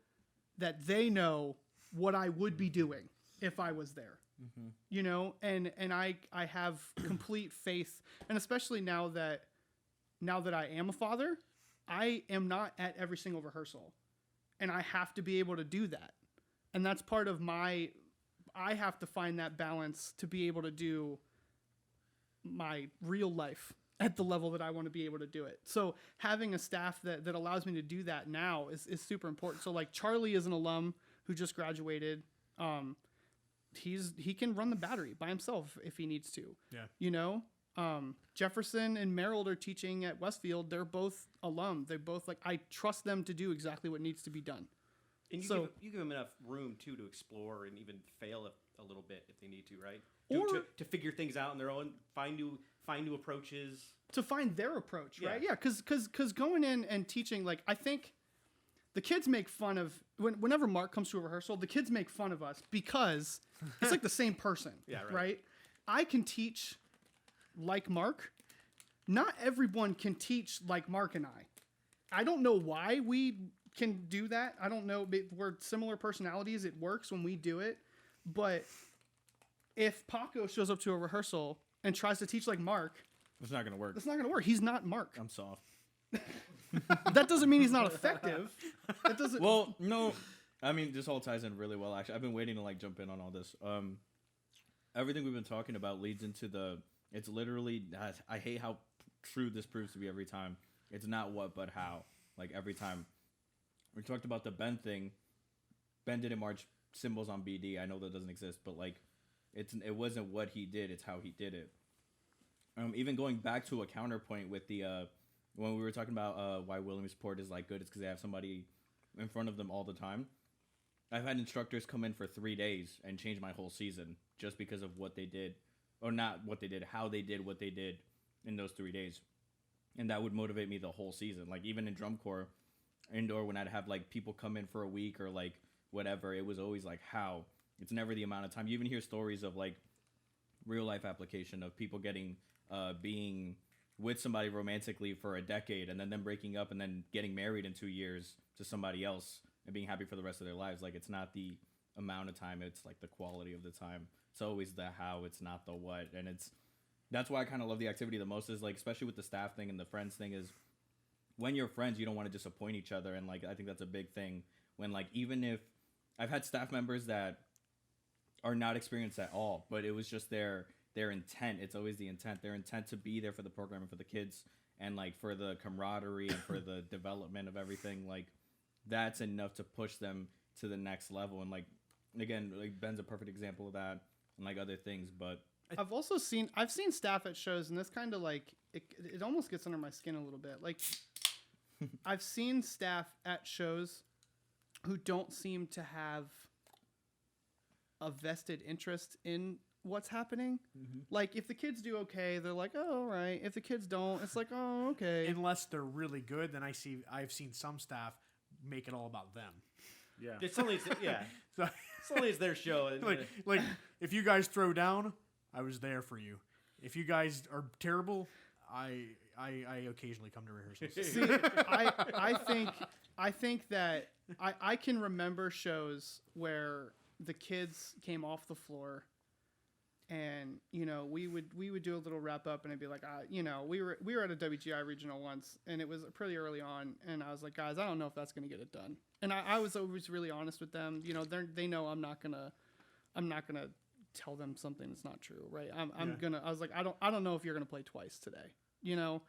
[SPEAKER 2] that they know what I would be doing if I was there. Mm-hmm. You know, and I have complete faith, and especially now that I am a father, I am not at every single rehearsal, and I have to be able to do that. And that's part of I have to find that balance to be able to do my real life at the level that I want to be able to do it. So having a staff that allows me to do that now is super important. So like Charlie is an alum who just graduated. He can run the battery by himself if he needs to.
[SPEAKER 1] Yeah.
[SPEAKER 2] You know? Jefferson and Merrill are teaching at Westfield. They're both alum. They both I trust them to do exactly what needs to be done.
[SPEAKER 4] And you give them enough room too to explore and even fail a little bit if they need to, right? To figure things out on their own, find new approaches.
[SPEAKER 2] To find their approach, right?
[SPEAKER 4] Yeah.
[SPEAKER 2] Yeah, because going in and teaching, like I think the kids make fun of whenever Mark comes to a rehearsal, the kids make fun of us because it's like the same person.
[SPEAKER 4] Yeah,
[SPEAKER 2] right. I can teach like Mark. Not everyone can teach like Mark and I don't know why we can do that. I don't know. We're similar personalities. It works when we do it. But if Paco shows up to a rehearsal and tries to teach like Mark,
[SPEAKER 3] It's not gonna work.
[SPEAKER 2] it's not going to work. He's not Mark.
[SPEAKER 3] I'm soft.
[SPEAKER 2] That doesn't mean he's not effective. That doesn't.
[SPEAKER 3] Well, no. I mean, this all ties in really well. Actually, I've been waiting to jump in on all this. Everything we've been talking about leads into the It's literally, I hate how true this proves to be every time. It's not what, but how. Like, every time. We talked about the Ben thing. Ben didn't march symbols on BD. I know that doesn't exist, but, like, it wasn't what he did. It's how he did it. Even going back to a counterpoint with the, when we were talking about why Williamsport is, like, good, it's because they have somebody in front of them all the time. I've had instructors come in for 3 days and change my whole season just because of what they did. Or not what they did, how they did what they did in those 3 days. And that would motivate me the whole season. Like, even in drum corps, indoor, when I'd have, like, people come in for a week or, like, whatever, it was always, like, how? It's never the amount of time. You even hear stories of, like, real-life application of people getting, being with somebody romantically for a decade and then them breaking up and then getting married in 2 years to somebody else and being happy for the rest of their lives. Like, it's not the amount of time, it's like the quality of the time. It's always the how, it's not the what. And that's why I kind of love the activity the most, is like, especially with the staff thing and the friends thing, is when you're friends, you don't want to disappoint each other. And like, I think that's a big thing when, like, even if I've had staff members that are not experienced at all, but it was just their intent. It's always the intent, their intent to be there for the program and for the kids and like for the camaraderie and for the development of everything. Like, that's enough to push them to the next level. And like, again, like Ben's a perfect example of that, and like other things. But
[SPEAKER 2] I've seen staff at shows, and this kind of like it almost gets under my skin a little bit. Like, I've seen staff at shows who don't seem to have a vested interest in what's happening. Like, if the kids do okay, they're like, oh, all right. If the kids don't, it's like, oh, okay.
[SPEAKER 1] Unless they're really good, then I've seen some staff make it all about them.
[SPEAKER 5] Yeah.
[SPEAKER 4] It's only
[SPEAKER 1] So,
[SPEAKER 4] it's their show.
[SPEAKER 1] like if you guys throw down, I was there for you. If you guys are terrible, I occasionally come to rehearsals.
[SPEAKER 2] See, I think that I can remember shows where the kids came off the floor, and you know we would do a little wrap up, and it'd be like, you know, we were at a WGI regional once, and it was pretty early on, and I was like, guys, I don't know if that's gonna get it done, and I was always really honest with them. You know, they know I'm not gonna tell them something that's not true, right? I was like, I don't know if you're gonna play twice today, you know.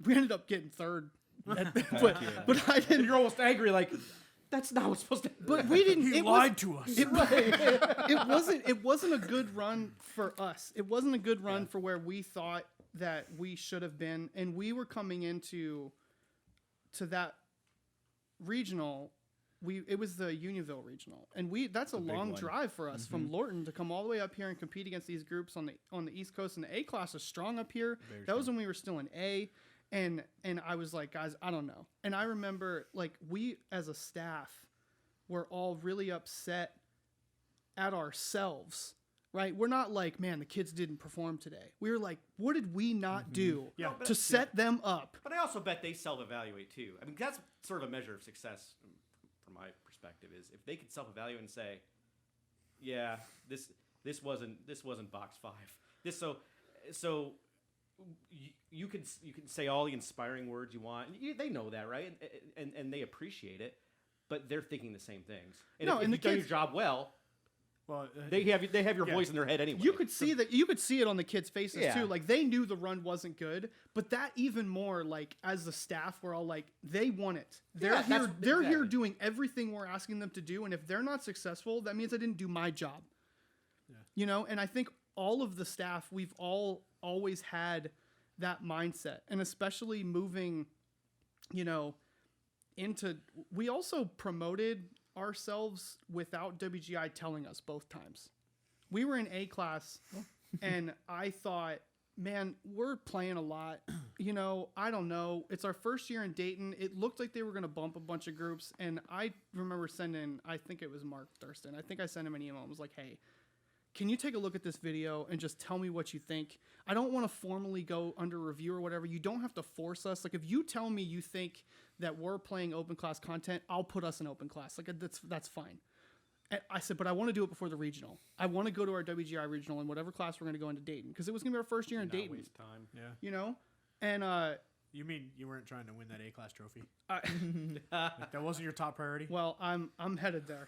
[SPEAKER 2] We ended up getting third, but I didn't.
[SPEAKER 4] You're almost angry, like, that's not what's supposed to.
[SPEAKER 2] But we didn't.
[SPEAKER 1] He lied to us.
[SPEAKER 2] It wasn't a good run for us. It wasn't a good run for where we thought that we should have been, and we were coming into that regional. It was the Unionville regional, and that's a long drive for us from Lorton to come all the way up here and compete against these groups on the East Coast. And the A class is strong up here. That was when we were still in A. And I was like, guys, I don't know. And I remember, like, we as a staff were all really upset at ourselves, right? We're not like, man, the kids didn't perform today. We were like, what did we not do to set them up?
[SPEAKER 4] But I also bet they self-evaluate too. I mean, that's sort of a measure of success from my perspective, is if they could self-evaluate and say, yeah, this wasn't box 5. So you can say all the inspiring words you want. They know that, right? And they appreciate it, but they're thinking the same things. And if you've done your job well, they have your voice in their head anyway.
[SPEAKER 2] You could see that. You could see it on the kids' faces too. Like, they knew the run wasn't good, but that even more, like, as the staff, we're all like, they want it. They're here doing everything we're asking them to do, and if they're not successful, that means I didn't do my job. Yeah. You know, and I think all of the staff, we've all always had that mindset, and especially moving, you know, we also promoted ourselves without WGI telling us both times. We were in A class, and I thought, man, we're playing a lot. You know, I don't know. It's our first year in Dayton. It looked like they were going to bump a bunch of groups, and I remember sending, I think it was Mark Thurston. I think I sent him an email. I was like, hey, can you take a look at this video and just tell me what you think? I don't want to formally go under review or whatever. You don't have to force us. Like, if you tell me you think that we're playing open class content, I'll put us in open class. Like, that's fine. And I said, but I want to do it before the regional. I want to go to our WGI regional in whatever class we're going to go into Dayton, because it was going to be our first year in Dayton.
[SPEAKER 5] Waste time. Yeah.
[SPEAKER 2] You know? And
[SPEAKER 1] you mean you weren't trying to win that A-class trophy? Like, that wasn't your top priority?
[SPEAKER 2] Well, I'm headed there.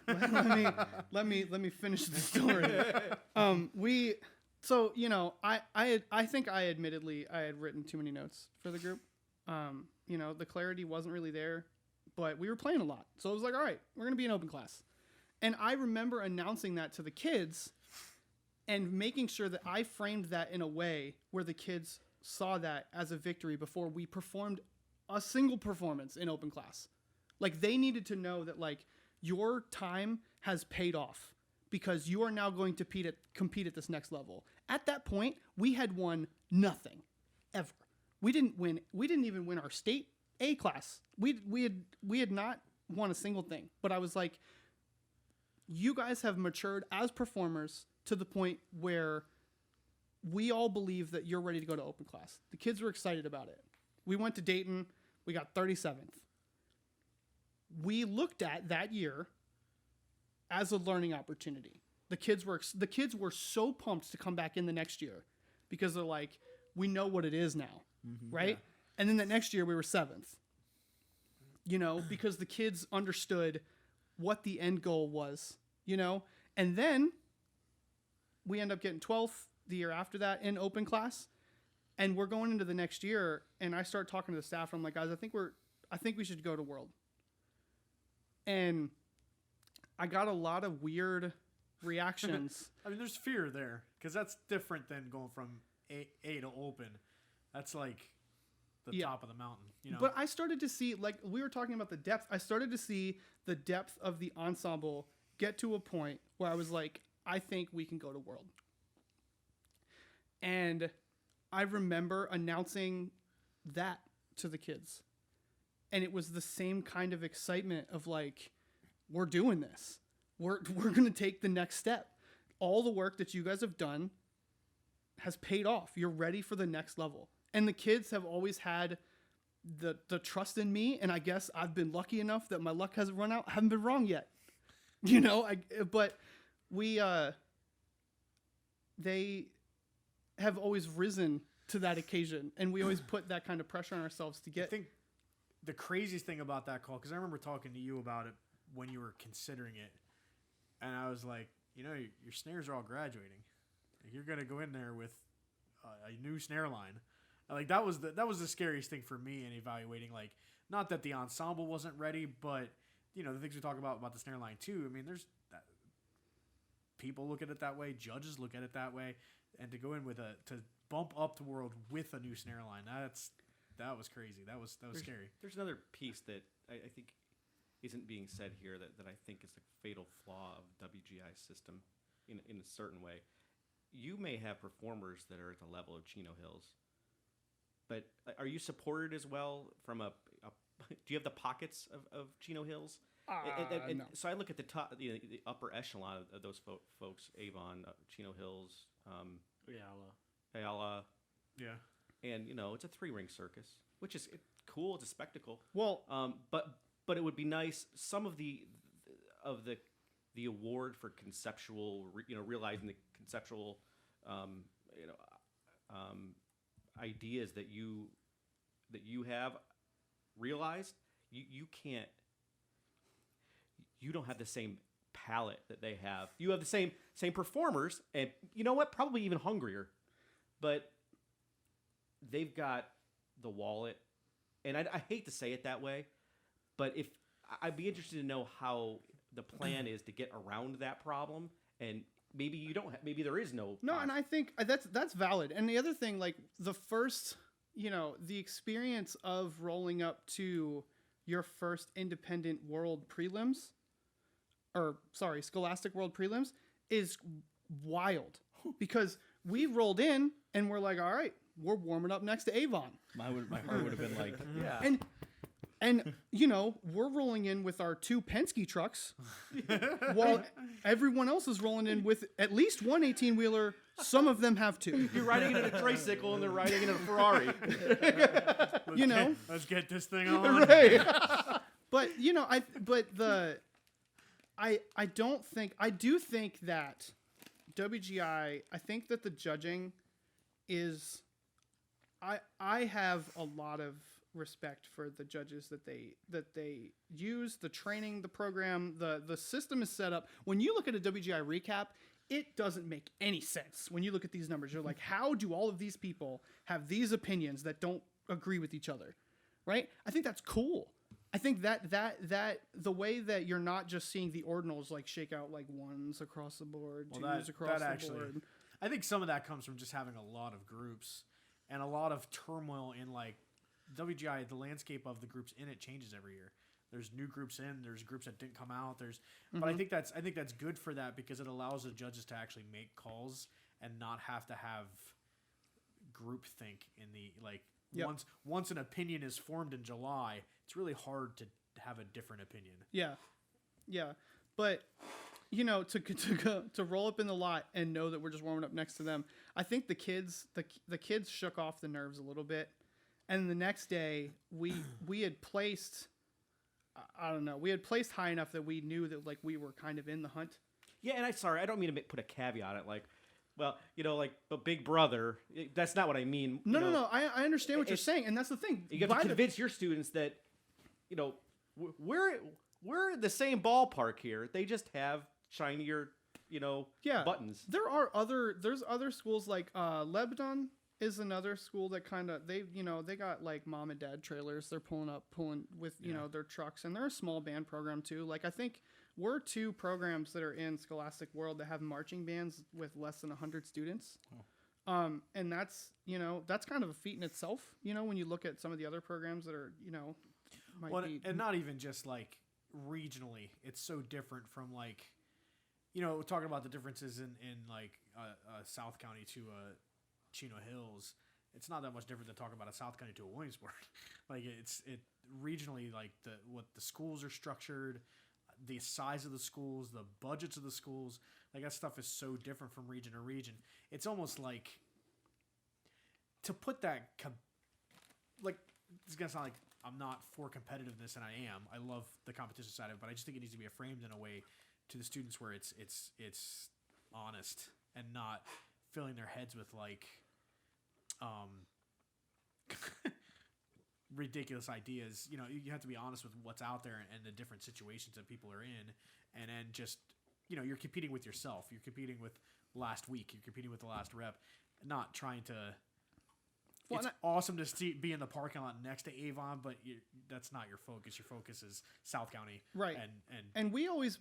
[SPEAKER 2] let me finish the story. So, I think I had written too many notes for the group. The clarity wasn't really there, but we were playing a lot. So I was like, all right, we're going to be an open class. And I remember announcing that to the kids and making sure that I framed that in a way where the kids saw that as a victory before we performed a single performance in open class. Like, they needed to know that, like, your time has paid off because you are now going to compete at this next level. At that point, we had won nothing, ever. We didn't even win our state A class. We had not won a single thing. But I was like, you guys have matured as performers to the point where we all believe that you're ready to go to open class. The kids were excited about it. We went to Dayton. We got 37th. We looked at that year as a learning opportunity. The kids were so pumped to come back in the next year because they're like, we know what it is now, right? Yeah. And then that next year we were 7th. Because the kids understood what the end goal was, and then we end up getting 12th the year after that in open class, and we're going into the next year, and I start talking to the staff. I'm like, guys, I think we should go to World. And I got a lot of weird reactions.
[SPEAKER 1] I mean, there's fear there because that's different than going from A to open. That's like the top of the mountain,
[SPEAKER 2] But I started to see, like we were talking about the depth, I started to see the depth of the ensemble get to a point where I was like, I think we can go to World. And I remember announcing that to the kids. And it was the same kind of excitement of like, we're doing this. We're going to take the next step. All the work that you guys have done has paid off. You're ready for the next level. And the kids have always had the trust in me. And I guess I've been lucky enough that my luck hasn't run out. I haven't been wrong yet. But they have always risen to that occasion. And we always put that kind of pressure on ourselves to get.
[SPEAKER 1] I think the craziest thing about that call, because I remember talking to you about it when you were considering it, and I was like, your snares are all graduating. Like, you're gonna go in there with a new snare line. Like, that was the scariest thing for me in evaluating. Like, not that the ensemble wasn't ready, but the things we talk about the snare line too. I mean, there's people look at it that way, judges look at it that way, and to go in with to bump up to World with a new snare line, that was crazy. That was scary.
[SPEAKER 4] There's another piece that I think isn't being said here that I think is a fatal flaw of WGI system in a certain way. You may have performers that are at the level of Chino Hills, but are you supported as well from do you have the pockets of Chino Hills? No. So I look at the top, the upper echelon of those folks, Avon, Chino Hills, Ayala.
[SPEAKER 1] Yeah.
[SPEAKER 4] And it's a 3-ring circus, which is cool. It's a spectacle.
[SPEAKER 2] Well,
[SPEAKER 4] but it would be nice. Some of the award for conceptual, realizing the conceptual, ideas that you have realized. You can't. You don't have the same palette that they have. You have the same performers, and you know what? Probably even hungrier, but they've got the wallet, and I hate to say it that way, but if I'd be interested to know how the plan is to get around that problem, and maybe you don't. Maybe there is no.
[SPEAKER 2] And I think that's valid. And the other thing, like the first, the experience of rolling up to your first independent World prelims, Scholastic World prelims, is wild because we rolled in and we're like, all right, we're warming up next to Avon.
[SPEAKER 3] My heart would have been like,
[SPEAKER 4] yeah.
[SPEAKER 2] And we're rolling in with our 2 Penske trucks while everyone else is rolling in with at least one 18-wheeler. Some of them have 2.
[SPEAKER 4] You're riding it in a tricycle and they're riding it in a Ferrari.
[SPEAKER 1] Let's get this thing on.
[SPEAKER 2] Right. But I do think that WGI, I think that the judging is, I have a lot of respect for the judges that they use, the training, the program, the system is set up. When you look at a WGI recap, it doesn't make any sense when you look at these numbers. You're like, how do all of these people have these opinions that don't agree with each other, right? I think that's cool. I think that the way that you're not just seeing the ordinals like shake out like ones across the board, twos across the board.
[SPEAKER 1] I think some of that comes from just having a lot of groups and a lot of turmoil in like WGI. The landscape of the groups in it changes every year. There's new groups in. There's groups that didn't come out. But I think that's good for that because it allows the judges to actually make calls and not have to have groupthink in the like. Yep. Once an opinion is formed in July, it's really hard to have a different opinion.
[SPEAKER 2] Yeah, but to roll up in the lot and know that we're just warming up next to them. I think the kids shook off the nerves a little bit, and the next day we had placed. I don't know. We had placed high enough that we knew that like we were kind of in the hunt.
[SPEAKER 4] Yeah, and I don't mean to put a caveat on it, like, well, like but Big Brother. That's not what I mean.
[SPEAKER 2] No. I understand what you're saying, and that's the thing.
[SPEAKER 4] You have to convince your students that, we're in the same ballpark here. They just have shinier, buttons.
[SPEAKER 2] There's other schools like Lebanon is another school that kind of they got like mom and dad trailers. They're pulling with their trucks, and they're a small band program too. Like I think we're two programs that are in Scholastic World that have marching bands with less than 100 students. And that's kind of a feat in itself, when you look at some of the other programs that are,
[SPEAKER 1] and not even just like regionally, it's so different from like, talking about the differences in like South County to Chino Hills. It's not that much different than talking about a South County to a Williamsburg. Like it regionally, like what the schools are structured, the size of the schools, the budgets of the schools, like that stuff is so different from region to region. It's almost like to put that like it's gonna sound like I'm not for competitiveness, and I am. I love the competition side of it, but I just think it needs to be framed in a way to the students where it's honest and not filling their heads with like ridiculous ideas. You have to be honest with what's out there and the different situations that people are in, and then just you're competing with yourself. You're competing with last week. You're competing with the last rep, not trying to. Well, it's awesome to be in the parking lot next to Avon, but that's not your focus. Your focus is South County,
[SPEAKER 2] right? And we always.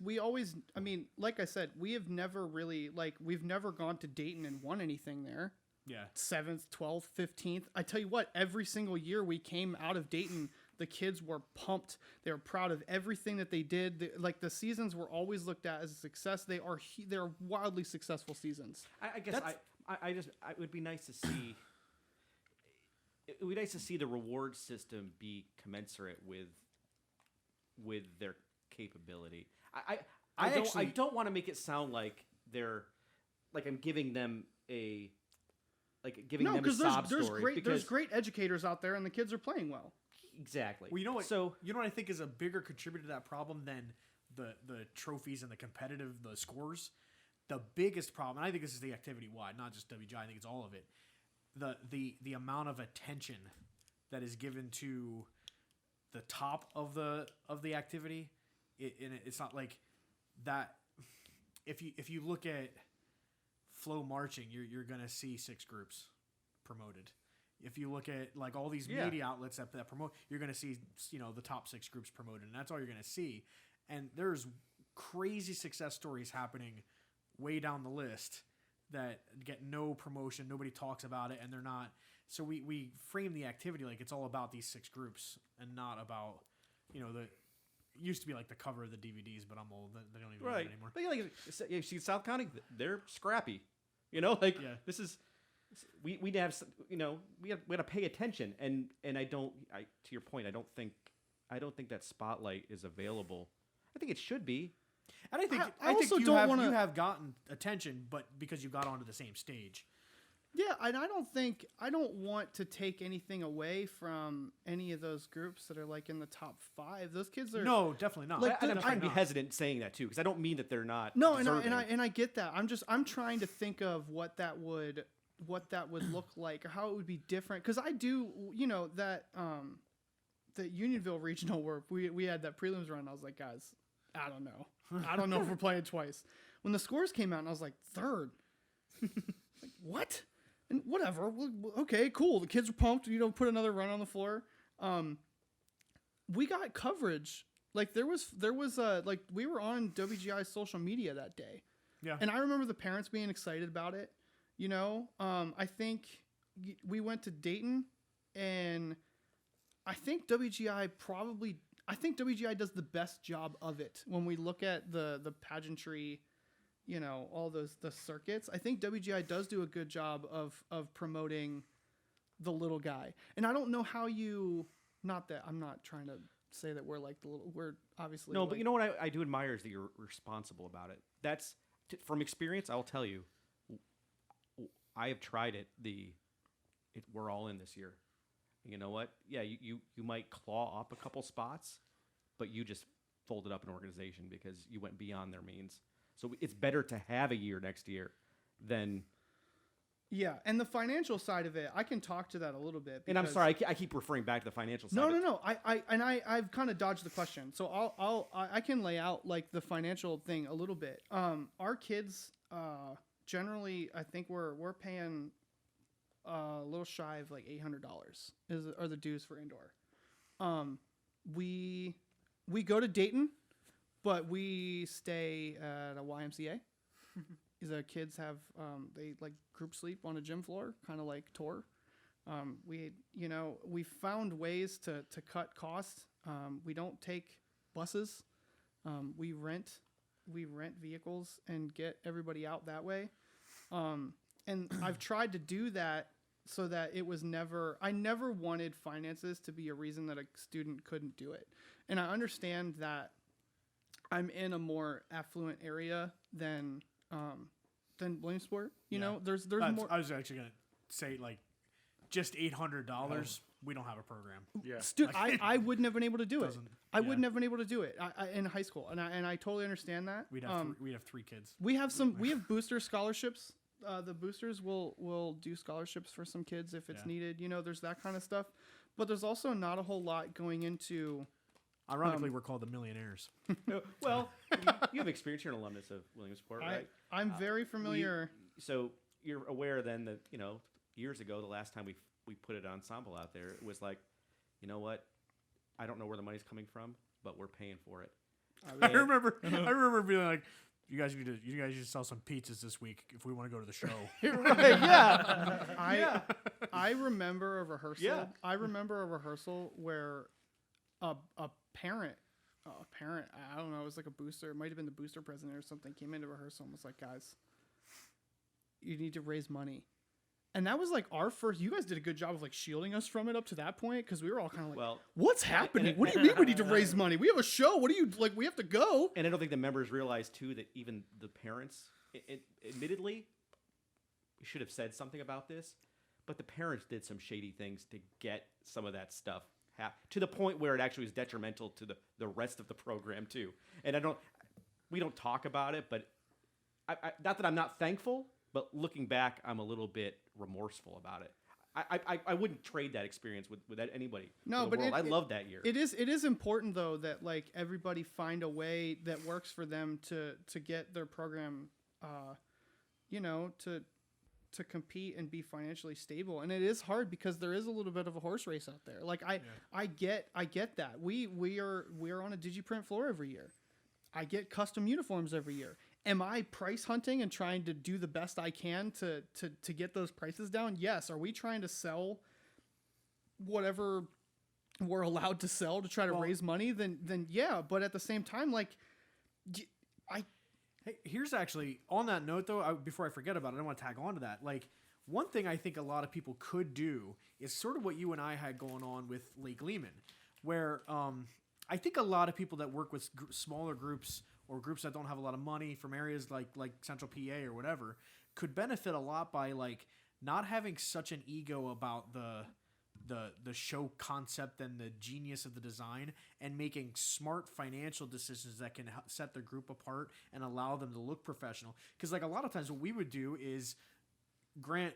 [SPEAKER 2] I mean, like I said, we have never really we've never gone to Dayton and won anything there.
[SPEAKER 1] Yeah.
[SPEAKER 2] 7th, 12th, 15th. I tell you what, every single year we came out of Dayton, the kids were pumped. They were proud of everything that they did. The seasons were always looked at as a success. They're wildly successful seasons.
[SPEAKER 4] I guess it would be nice to see. It would be nice to see the reward system be commensurate with their capability. I don't want to make it sound like they're like I'm giving them a sob story.
[SPEAKER 2] There's great educators out there, and the kids are playing well.
[SPEAKER 4] Exactly.
[SPEAKER 1] Well, you know what? So you know what I think is a bigger contributor to that problem than the trophies and the scores. The biggest problem, and I think this is the activity wide, not just WGI. I think it's all of it. The amount of attention that is given to the top of the activity, it's not like that. If you look at flow marching, you're gonna see 6 groups promoted. If you look at like all these media outlets that promote, you're gonna see the top 6 groups promoted, and that's all you're gonna see. And there's crazy success stories happening way down the list that get no promotion. Nobody talks about it, and they're not. So we frame the activity like it's all about these 6 groups and not about it used to be like the cover of the DVDs, but I'm old. They don't even do that anymore.
[SPEAKER 4] But you see South County, they're scrappy. This is we have we have to pay attention, and to your point, I don't think that spotlight is available. I think it should be.
[SPEAKER 1] And I think you have gotten attention, but because you got onto the same stage.
[SPEAKER 2] Yeah, and I don't want to take anything away from any of those groups that are like in the top 5. Those kids are
[SPEAKER 1] no, definitely not.
[SPEAKER 4] I'm trying to be hesitant saying that too, because I don't mean that they're not.
[SPEAKER 2] No, and I get that. I'm trying to think of what that would look like or how it would be different. Because I do, that the Unionville regional where we had that prelims run. I was like, guys, I don't know if we're playing twice. when the scores came out, and I was like, third. Like, what? And whatever. Okay, cool. The kids were pumped. Put another run on the floor. We got coverage. Like there was like we were on WGI social media that day.
[SPEAKER 1] Yeah.
[SPEAKER 2] And I remember the parents being excited about it. I think we went to Dayton, and I think WGI does the best job of it when we look at the pageantry, all the circuits. I think WGI does do a good job of promoting the little guy. And I don't know how not that I'm not trying to say that we're like we're obviously
[SPEAKER 4] No,
[SPEAKER 2] like,
[SPEAKER 4] but you know what I do admire is that you're responsible about it. That's from experience. I'll tell you, I have tried it. We're all in this year. You know what? Yeah, you might claw up a couple spots, but you just folded up an organization because you went beyond their means. So it's better to have a year next year than.
[SPEAKER 2] Yeah, and the financial side of it, I can talk to that a little bit.
[SPEAKER 4] And I'm sorry, I keep referring back to the financial side.
[SPEAKER 2] No. I've kind of dodged the question, so I can lay out like the financial thing a little bit. Our kids, generally, I think we're paying a little shy of like $800 are the dues for indoor. We go to Dayton, but we stay at a YMCA. The kids have they like group sleep on a gym floor, kind of like tour. We found ways to cut costs. We don't take buses. We rent vehicles and get everybody out that way. And I've tried to do that so that I never wanted finances to be a reason that a student couldn't do it. And I understand that I'm in a more affluent area than Williamsport. There's more.
[SPEAKER 1] I was actually gonna say like just $800. We don't have a program.
[SPEAKER 5] Yeah.
[SPEAKER 2] I wouldn't have been able to do it. I
[SPEAKER 1] yeah.
[SPEAKER 2] wouldn't have been able to do it in high school, and I totally understand that.
[SPEAKER 1] We'd have 3 kids.
[SPEAKER 2] We have booster scholarships. The boosters will do scholarships for some kids if it's needed. There's that kind of stuff, but there's also not a whole lot going into.
[SPEAKER 1] Ironically, we're called the millionaires.
[SPEAKER 4] Well, you have experience. You're an alumnus of Williamsport, right?
[SPEAKER 2] I'm very familiar.
[SPEAKER 4] So you're aware then that years ago, the last time we put an ensemble out there, it was like, you know what? I don't know where the money's coming from, but we're paying for it.
[SPEAKER 1] I remember being like, you guys need to sell some pizzas this week if we want to go to the show.
[SPEAKER 2] Right, yeah. I remember a rehearsal.
[SPEAKER 4] Yeah.
[SPEAKER 2] I remember a rehearsal where a parent, I don't know, it was like a booster. It might have been the booster president or something, came into rehearsal and was like, guys, you need to raise money. And that was like our first. You guys did a good job of like shielding us from it up to that point because we were all kind of like,
[SPEAKER 4] well,
[SPEAKER 2] what's happening? What do you mean we need to raise money? We have a show. What do you like? We have to go.
[SPEAKER 4] And I don't think the members realize too that even the parents, admittedly, we should have said something about this, but the parents did some shady things to get some of that stuff to the point where it actually was detrimental to the rest of the program too. And we don't talk about it, but not that I'm not thankful. But looking back, I'm a little bit remorseful about it. I wouldn't trade that experience with anybody.
[SPEAKER 2] No, but
[SPEAKER 4] I loved that year.
[SPEAKER 2] It is important though that like everybody find a way that works for them to get their program, to compete and be financially stable. And it is hard because there is a little bit of a horse race out there. Like I get that. We are on a digiprint floor every year. I get custom uniforms every year. Am I price hunting and trying to do the best I can to get those prices down? Yes. Are we trying to sell whatever we're allowed to sell to try to raise money? Then yeah. But at the same time, like,
[SPEAKER 1] Hey, here's actually on that note though. Before I forget about it, I want to tag on to that. Like one thing I think a lot of people could do is sort of what you and I had going on with Lake Lehman, where I think a lot of people that work with smaller groups or groups that don't have a lot of money from areas like Central PA or whatever could benefit a lot by like not having such an ego about the show concept and the genius of the design and making smart financial decisions that can set the group apart and allow them to look professional. Because like a lot of times what we would do is Grant,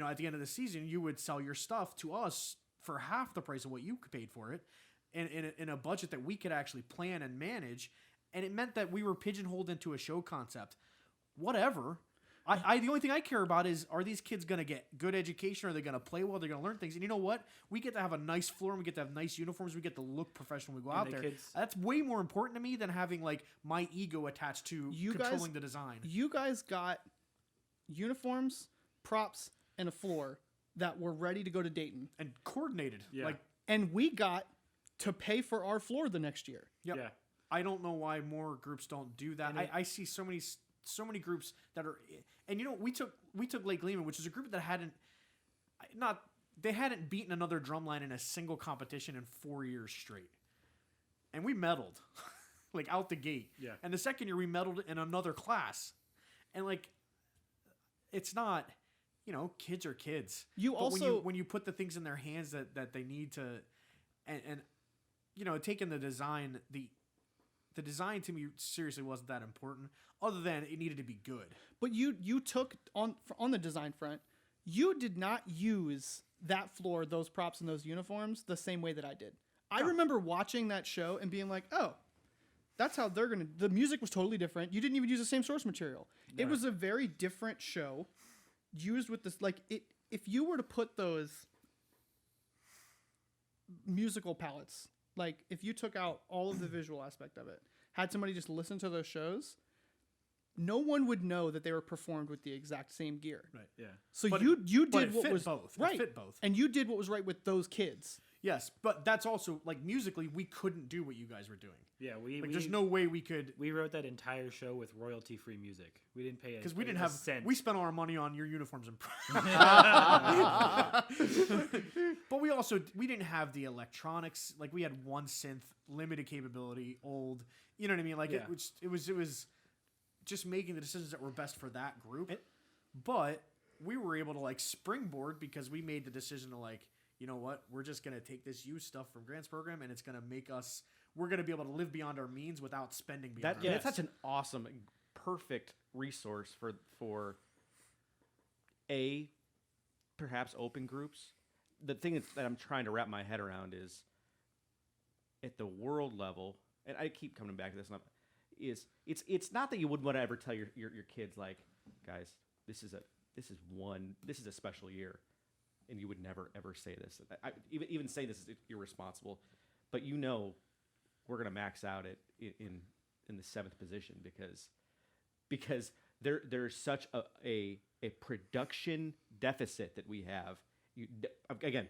[SPEAKER 1] at the end of the season, you would sell your stuff to us for half the price of what you paid for it in a budget that we could actually plan and manage. And it meant that we were pigeonholed into a show concept. whatever. The only thing I care about is, are these kids going to get good education? Are they going to play well? They're going to learn things. And you know what? We get to have a nice floor, and we get to have nice uniforms. We get to look professional when we go out there. That's way more important to me than having like my ego attached to controlling the design.
[SPEAKER 2] You guys got uniforms, props, and a floor that were ready to go to Dayton.
[SPEAKER 1] And coordinated.
[SPEAKER 5] Yeah.
[SPEAKER 2] And we got to pay for our floor the next year.
[SPEAKER 1] Yep.
[SPEAKER 5] Yeah.
[SPEAKER 1] I don't know why more groups don't do that. I see so many groups that are, and you know, we took Lake Lehman, which is a group that hadn't beaten another drumline in a single competition in 4 years straight, and we medaled like out the gate.
[SPEAKER 5] Yeah.
[SPEAKER 1] And the second year we medaled in another class, and like, it's not, you know, kids are kids. When you put the things in their hands that they need to, and you know, taking the design, the design to me seriously wasn't that important, other than it needed to be good.
[SPEAKER 2] But you took on the design front, you did not use that floor, those props, and those uniforms the same way that I did. I remember watching that show and being like, oh, that's how they're gonna. The music was totally different. You didn't even use the same source material. No. It was a very different show, used with this like it. If you were to put those musical palettes, like if you took out all of the visual aspect of it, had somebody just listen to those shows, no one would know that they were performed with the exact same gear.
[SPEAKER 1] Right.
[SPEAKER 5] Yeah.
[SPEAKER 2] So
[SPEAKER 1] But
[SPEAKER 2] you
[SPEAKER 1] but
[SPEAKER 2] did
[SPEAKER 1] it
[SPEAKER 2] what
[SPEAKER 1] fit
[SPEAKER 2] was
[SPEAKER 1] both.
[SPEAKER 2] right,
[SPEAKER 1] It fit both.
[SPEAKER 2] and you did what was right with those kids.
[SPEAKER 1] Yes, but that's also like musically we couldn't do what you guys were doing.
[SPEAKER 5] Yeah,
[SPEAKER 1] There's no way we could.
[SPEAKER 5] We wrote that entire show with royalty-free music. We didn't pay
[SPEAKER 1] Because we didn't have.
[SPEAKER 5] cent.
[SPEAKER 1] We spent all our money on your uniforms and. But we didn't have the electronics. Like we had one synth, limited capability, old. You know what I mean? Like
[SPEAKER 5] Yeah.
[SPEAKER 1] it was just making the decisions that were best for that group. But we were able to like springboard because we made the decision to like, you know what, we're just gonna take this used stuff from Grant's program and it's gonna make us. We're gonna be able to live beyond our means without spending beyond. our means.
[SPEAKER 4] That's such an awesome, perfect resource for perhaps open groups. The thing that I'm trying to wrap my head around is at the world level, and I keep coming back to this. It's not that you wouldn't want to ever tell your kids like, guys, this is a special year, and you would never ever say this. Even say this is irresponsible, but you know. We're gonna max out in the 7th position because there's such a production deficit that we have. Again,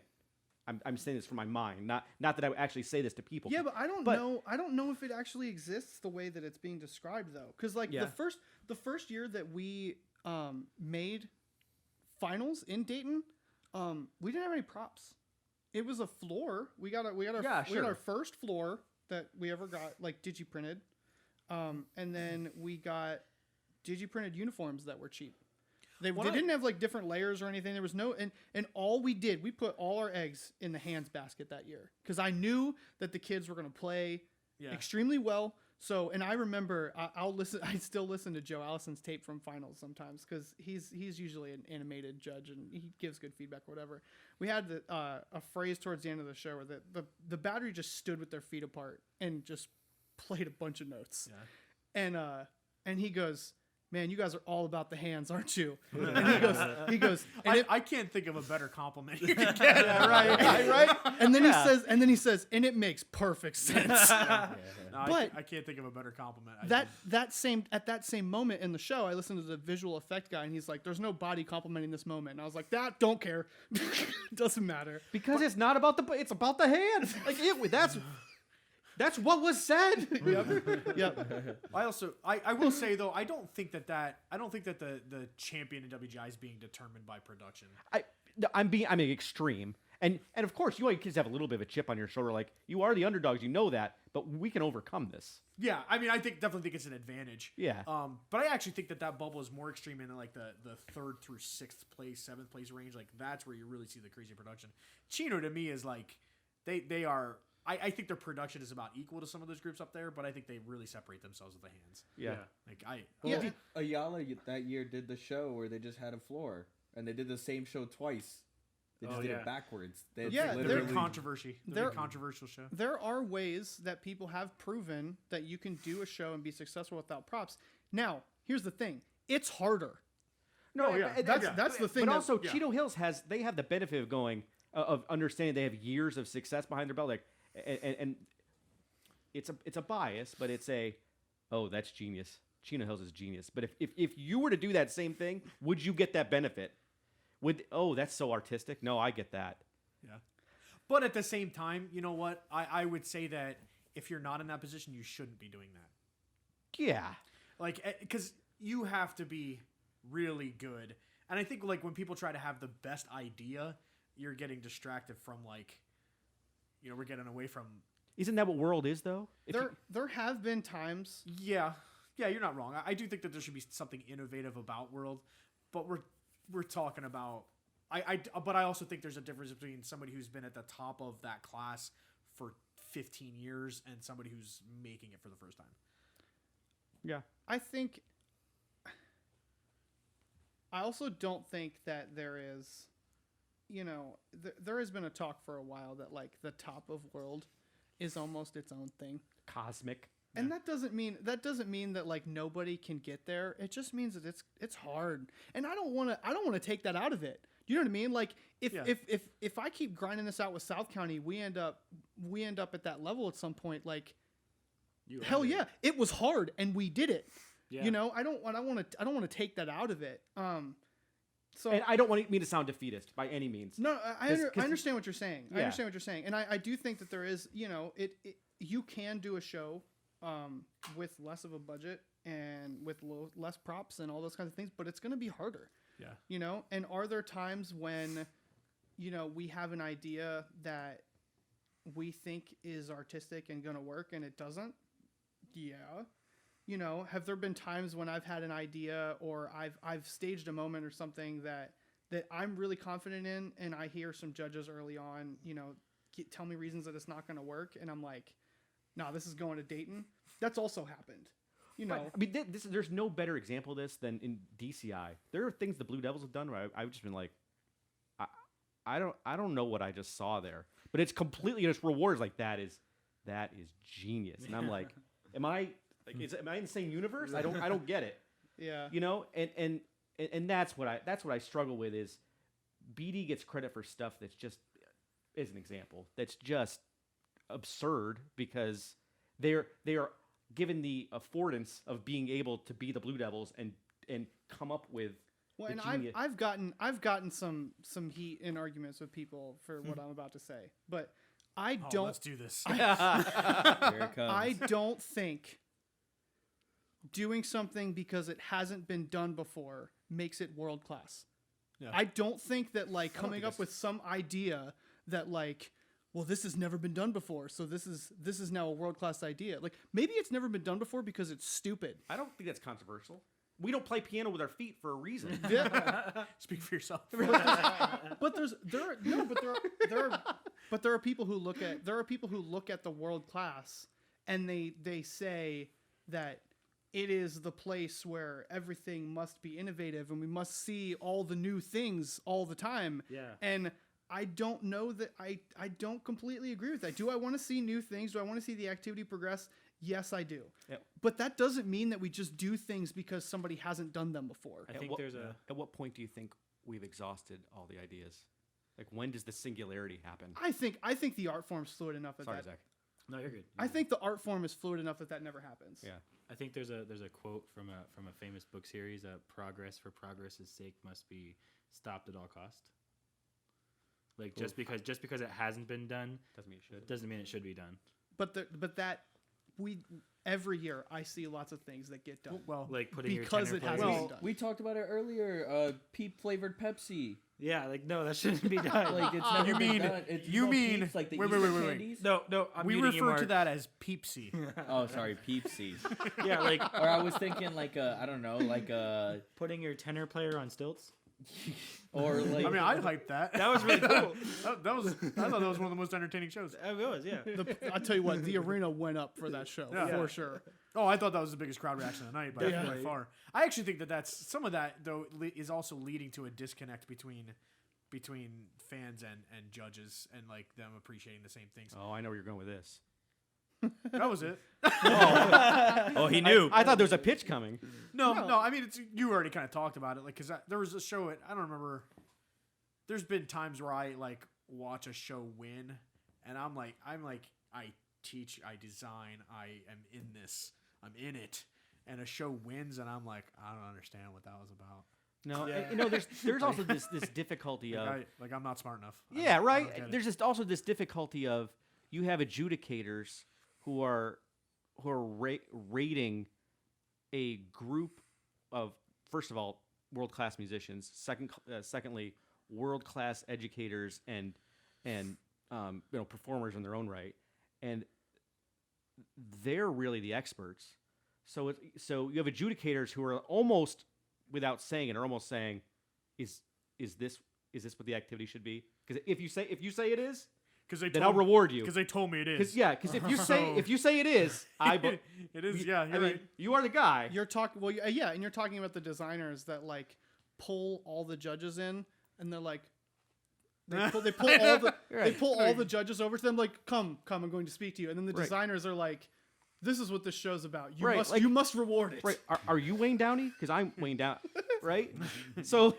[SPEAKER 4] I'm saying this from my mind, not that I would actually say this to people.
[SPEAKER 2] Yeah, but I don't know if it actually exists the way that it's being described though, because like the first year that we made finals in Dayton, we didn't have any props. It was a floor. We got our first floor that we ever got like digi-printed, and then we got digi-printed uniforms that were cheap. They didn't have like different layers or anything. There was no and all we put all our eggs in the hands basket that year because I knew that the kids were going to play extremely well. So, and I remember I still listen to Joe Allison's tape from finals sometimes because he's usually an animated judge and he gives good feedback or whatever. We had a phrase towards the end of the show where the battery just stood with their feet apart and just played a bunch of notes. Yeah. And he goes, man, you guys are all about the hands, aren't you? And he goes,
[SPEAKER 1] I can't think of a better compliment you could get.
[SPEAKER 2] right? And then he says, and it makes perfect sense.
[SPEAKER 1] No,
[SPEAKER 2] but
[SPEAKER 1] I can't think of a better compliment.
[SPEAKER 2] At that same moment in the show, I listened to the visual effect guy, and he's like, "There's no body complimenting this moment." And I was like, "That don't care, doesn't matter
[SPEAKER 4] because it's not about it's about the hands. Like that's what was said."
[SPEAKER 2] Yep.
[SPEAKER 1] I will say though, I don't think that the champion in WGI is being determined by production.
[SPEAKER 4] I'm being extreme. And of course, you kids have a little bit of a chip on your shoulder, like you are the underdogs, you know that, but we can overcome this.
[SPEAKER 1] Yeah, I mean, definitely think it's an advantage.
[SPEAKER 4] Yeah.
[SPEAKER 1] But I actually think that bubble is more extreme in like the 3rd through 6th place, 7th place range. Like that's where you really see the crazy production. Chino to me is like they are. I think their production is about equal to some of those groups up there, but I think they really separate themselves with the hands.
[SPEAKER 4] Yeah.
[SPEAKER 1] Like
[SPEAKER 6] Ayala that year did the show where they just had a floor, and they did the same show twice. They just did it backwards.
[SPEAKER 1] They're a controversial show.
[SPEAKER 2] There are ways that people have proven that you can do a show and be successful without props. Now, here's the thing. it's harder.
[SPEAKER 1] No, yeah,
[SPEAKER 2] That's the thing.
[SPEAKER 4] But
[SPEAKER 2] that-
[SPEAKER 4] also, Cheeto Hills they have the benefit of going of understanding they have years of success behind their belt. Like, and it's a bias, but it's that's genius. Cheeto Hills is genius. But if you were to do that same thing, would you get that benefit? That's so artistic. No, I get that.
[SPEAKER 1] Yeah. But at the same time, you know what? I would say that if you're not in that position, you shouldn't be doing that.
[SPEAKER 4] Yeah.
[SPEAKER 1] Like, because you have to be really good. And I think, like, when people try to have the best idea, you're getting distracted from, like, we're getting away from...
[SPEAKER 4] Isn't that what World is, though?
[SPEAKER 2] There have been times.
[SPEAKER 1] Yeah, you're not wrong. I do think that there should be something innovative about World, but we're talking about... But I also think there's a difference between somebody who's been at the top of that class for 15 years and somebody who's making it for the first time.
[SPEAKER 2] Yeah. I also don't think that there is, there has been a talk for a while that like the top of World is almost its own thing.
[SPEAKER 4] Cosmic.
[SPEAKER 2] And that doesn't mean that like nobody can get there. It just means that it's hard. And I don't want to take that out of it. You know what I mean? Like if I keep grinding this out with South County, we end up at that level at some point. Like, hell yeah, it was hard and we did it. Yeah. I don't want to take that out of it. So
[SPEAKER 4] and I don't want me to sound defeatist by any means.
[SPEAKER 2] No, I understand what you're saying. Yeah. I understand what you're saying, and I do think that there is, you can do a show with less of a budget and with less props and all those kinds of things, but it's going to be harder. Yeah. And are there times when, we have an idea that we think is artistic and going to work and it doesn't? Yeah. Have there been times when I've had an idea or I've staged a moment or something that I'm really confident in, and I hear some judges early on, tell me reasons that it's not going to work, and I'm like, no, this is going to Dayton. That's also happened.
[SPEAKER 4] But, I mean, there's no better example of this than in DCI. There are things the Blue Devils have done where I've just been like, I don't know what I just saw there, but it's completely just rewards like that is genius, and I'm like, am I in the same universe? I don't get it.
[SPEAKER 2] Yeah.
[SPEAKER 4] And that's what I struggle with is BD gets credit for stuff that's just, as an example, that's just absurd because they are given the affordance of being able to be the Blue Devils and come up with.
[SPEAKER 2] Well, and I've gotten some heat in arguments with people for what I'm about to say, but I don't.
[SPEAKER 1] Let's do this.
[SPEAKER 6] Here it comes.
[SPEAKER 2] I don't think doing something because it hasn't been done before makes it world class. Yeah. I don't think that like coming up with some idea that like, well, this has never been done before, so this is now a world class idea. Like maybe it's never been done before because it's stupid.
[SPEAKER 4] I don't think that's controversial. We don't play piano with our feet for a reason.
[SPEAKER 1] Speak for yourself.
[SPEAKER 2] But there are people who look at the world class and they say that it is the place where everything must be innovative and we must see all the new things all the time.
[SPEAKER 5] Yeah.
[SPEAKER 2] And I don't know that I don't completely agree with that. Do I want to see new things? Do I want to see the activity progress? Yes, I do.
[SPEAKER 4] Yep.
[SPEAKER 2] But that doesn't mean that we just do things because somebody hasn't done them before.
[SPEAKER 5] I think
[SPEAKER 4] At what point do you think we've exhausted all the ideas? Like when does the singularity happen?
[SPEAKER 2] I think the art form's fluid enough that
[SPEAKER 4] Sorry, Zach.
[SPEAKER 5] No, you're good.
[SPEAKER 2] I think the art form is fluid enough that never happens.
[SPEAKER 4] Yeah.
[SPEAKER 5] I think there's a quote from a famous book series: "Progress for progress's sake must be stopped at all cost." Like just because it hasn't been done doesn't mean it should be done.
[SPEAKER 2] Every year I see lots of things that get done.
[SPEAKER 1] Well,
[SPEAKER 5] like putting
[SPEAKER 2] because
[SPEAKER 5] your
[SPEAKER 2] it
[SPEAKER 5] tenor
[SPEAKER 2] hasn't
[SPEAKER 5] players.
[SPEAKER 2] been done.
[SPEAKER 6] We talked about it earlier. Peep flavored Pepsi.
[SPEAKER 5] Yeah, like no, that shouldn't be done.
[SPEAKER 6] Like it's never been done. It's, Peeps, like the
[SPEAKER 1] wait.
[SPEAKER 6] candies?
[SPEAKER 5] No, I'm
[SPEAKER 1] we
[SPEAKER 5] muting you,
[SPEAKER 1] refer
[SPEAKER 5] Mark.
[SPEAKER 1] to that as Peepsy.
[SPEAKER 6] Oh, sorry, Peepsy.
[SPEAKER 5] Yeah, like
[SPEAKER 6] Or I was thinking like I don't know, like
[SPEAKER 5] putting your tenor player on stilts.
[SPEAKER 6] or like
[SPEAKER 1] I mean, I'd hype that.
[SPEAKER 5] That was really cool.
[SPEAKER 1] I thought that was one of the most entertaining shows.
[SPEAKER 5] It was, yeah.
[SPEAKER 2] I'll tell you what, the arena went up for that show for sure.
[SPEAKER 1] Oh, I thought that was the biggest crowd reaction of the night by far. I actually think that that's some of that though is also leading to a disconnect between fans and judges and like them appreciating the same things.
[SPEAKER 4] Oh, I know where you're going with this.
[SPEAKER 1] That was it.
[SPEAKER 5] Oh, he knew.
[SPEAKER 4] I thought there was a pitch coming.
[SPEAKER 1] No. I mean, you already kind of talked about it, like, because there was a show. I don't remember. There's been times where I like watch a show win, and I'm like, I teach, I design, I am in this, I'm in it, and a show wins, and I'm like, I don't understand what that was about.
[SPEAKER 4] No,
[SPEAKER 1] Yeah.
[SPEAKER 4] and, there's also this difficulty of
[SPEAKER 1] I'm not smart enough.
[SPEAKER 4] yeah,
[SPEAKER 1] I don't
[SPEAKER 4] right.
[SPEAKER 1] get it.
[SPEAKER 4] There's just also this difficulty of you have adjudicators who are rating a group of, first of all, world-class musicians. Secondly, world-class educators and performers in their own right, and they're really the experts. So you have adjudicators who are almost, without saying it, are almost saying, is this what the activity should be? Because if you say it is, then I'll reward you.
[SPEAKER 1] Because they told me it is.
[SPEAKER 4] Because if you say it is,
[SPEAKER 1] it is. Yeah, you're right.
[SPEAKER 4] You are the guy.
[SPEAKER 2] You're talking. Well, yeah, and you're talking about the designers that like pull all the judges in, and they're like, they pull all the judges over to them, like, come, I'm going to speak to you, and then the designers are like, this is what this show's about. You must reward it.
[SPEAKER 4] Right? Are you Wayne Downey? Because I'm Wayne Downey. Right? So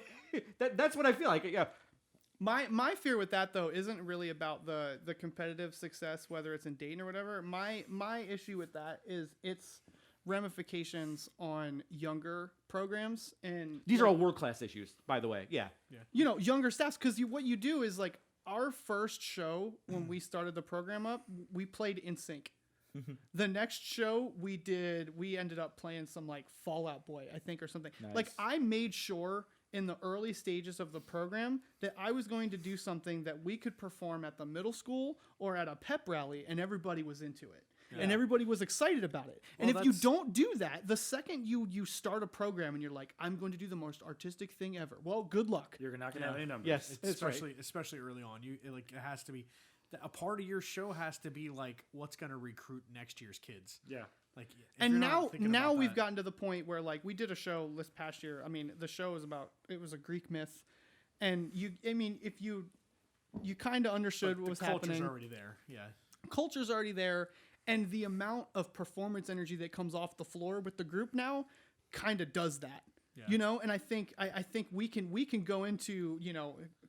[SPEAKER 4] that's what I feel like. Yeah.
[SPEAKER 2] My fear with that though isn't really about the competitive success, whether it's in Dayton or whatever. My issue with that is its ramifications on younger programs, and
[SPEAKER 4] these are all world-class issues, by the way. Yeah.
[SPEAKER 2] Younger staffs, because what you do is like our first show when we started the program up, we played NSYNC. The next show we ended up playing some like Fall Out Boy, I think, or something.
[SPEAKER 3] Nice.
[SPEAKER 2] Like I made sure in the early stages of the program that I was going to do something that we could perform at the middle school or at a pep rally, and everybody was into it. Yeah. And everybody was excited about it. Well, and if you don't do that, the second you start a program and you're like, I'm going to do the most artistic thing ever, well, good luck.
[SPEAKER 5] You're not going to have any numbers.
[SPEAKER 4] Yes,
[SPEAKER 1] especially early on. It has to be a part of your show has to be like what's going to recruit next year's kids.
[SPEAKER 5] Yeah.
[SPEAKER 1] Like,
[SPEAKER 2] and now we've gotten to the point where like we did a show this past year. I mean, the show was a Greek myth, and if you kind of understood what was happening.
[SPEAKER 1] Culture's already there. Yeah.
[SPEAKER 2] Culture's already there. And the amount of performance energy that comes off the floor with the group now kind of does that, and I think we can go into,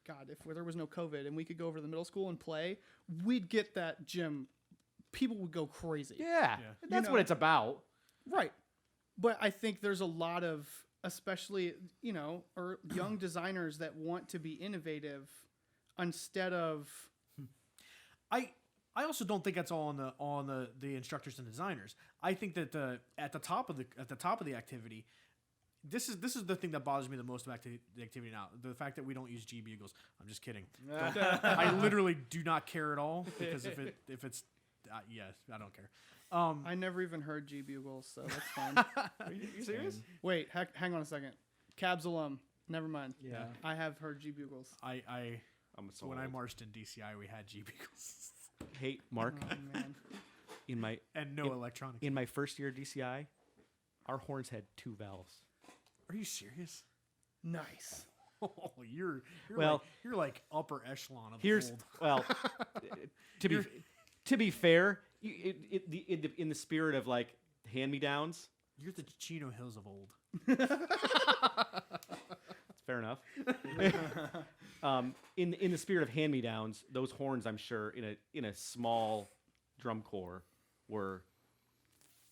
[SPEAKER 2] God, if there was no COVID and we could go over to the middle school and play, we'd get that gym. People would go crazy.
[SPEAKER 4] Yeah. That's what it's about.
[SPEAKER 2] Right. But I think there's a lot of, especially, or young designers that want to be innovative instead of.
[SPEAKER 1] I also don't think that's all on the instructors and designers. I think that at the top of the activity, this is the thing that bothers me the most about the activity now. The fact that we don't use G bugles. I'm just kidding. I literally do not care at all, because if it's yes, I don't care.
[SPEAKER 2] I never even heard G bugles, so that's fine.
[SPEAKER 4] Are you serious?
[SPEAKER 2] Wait, hang on a second. Cabs alum. Never mind.
[SPEAKER 4] Yeah.
[SPEAKER 2] I have heard G bugles.
[SPEAKER 1] When I marched in DCI, we had G bugles.
[SPEAKER 4] Hey, Mark.
[SPEAKER 2] Oh, man.
[SPEAKER 1] Electronics.
[SPEAKER 4] In my first year at DCI, our horns had 2 valves.
[SPEAKER 1] Are you serious?
[SPEAKER 2] Nice.
[SPEAKER 1] Oh, you're like upper echelon of old.
[SPEAKER 4] Well, to be fair, in the spirit of like hand-me-downs,
[SPEAKER 1] you're the Chino Hills of old.
[SPEAKER 4] Fair enough. In the spirit of hand-me-downs, those horns, I'm sure, in a small drum corps, were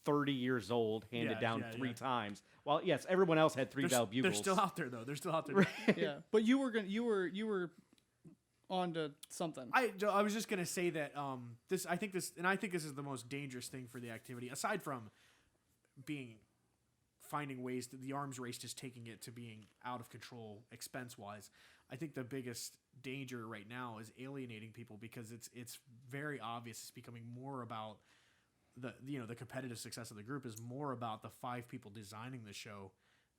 [SPEAKER 4] 30 years old, handed down 3 times. Well, yes, everyone else had 3 valve bugles.
[SPEAKER 1] They're still out there, though. They're still out there.
[SPEAKER 2] Yeah, but you were on to something.
[SPEAKER 1] I was just gonna say that I think this is the most dangerous thing for the activity, aside from finding ways that the arms race just taking it to being out of control expense wise. I think the biggest danger right now is alienating people, because it's very obvious it's becoming more about the competitive success of the group is more about the 5 people designing the show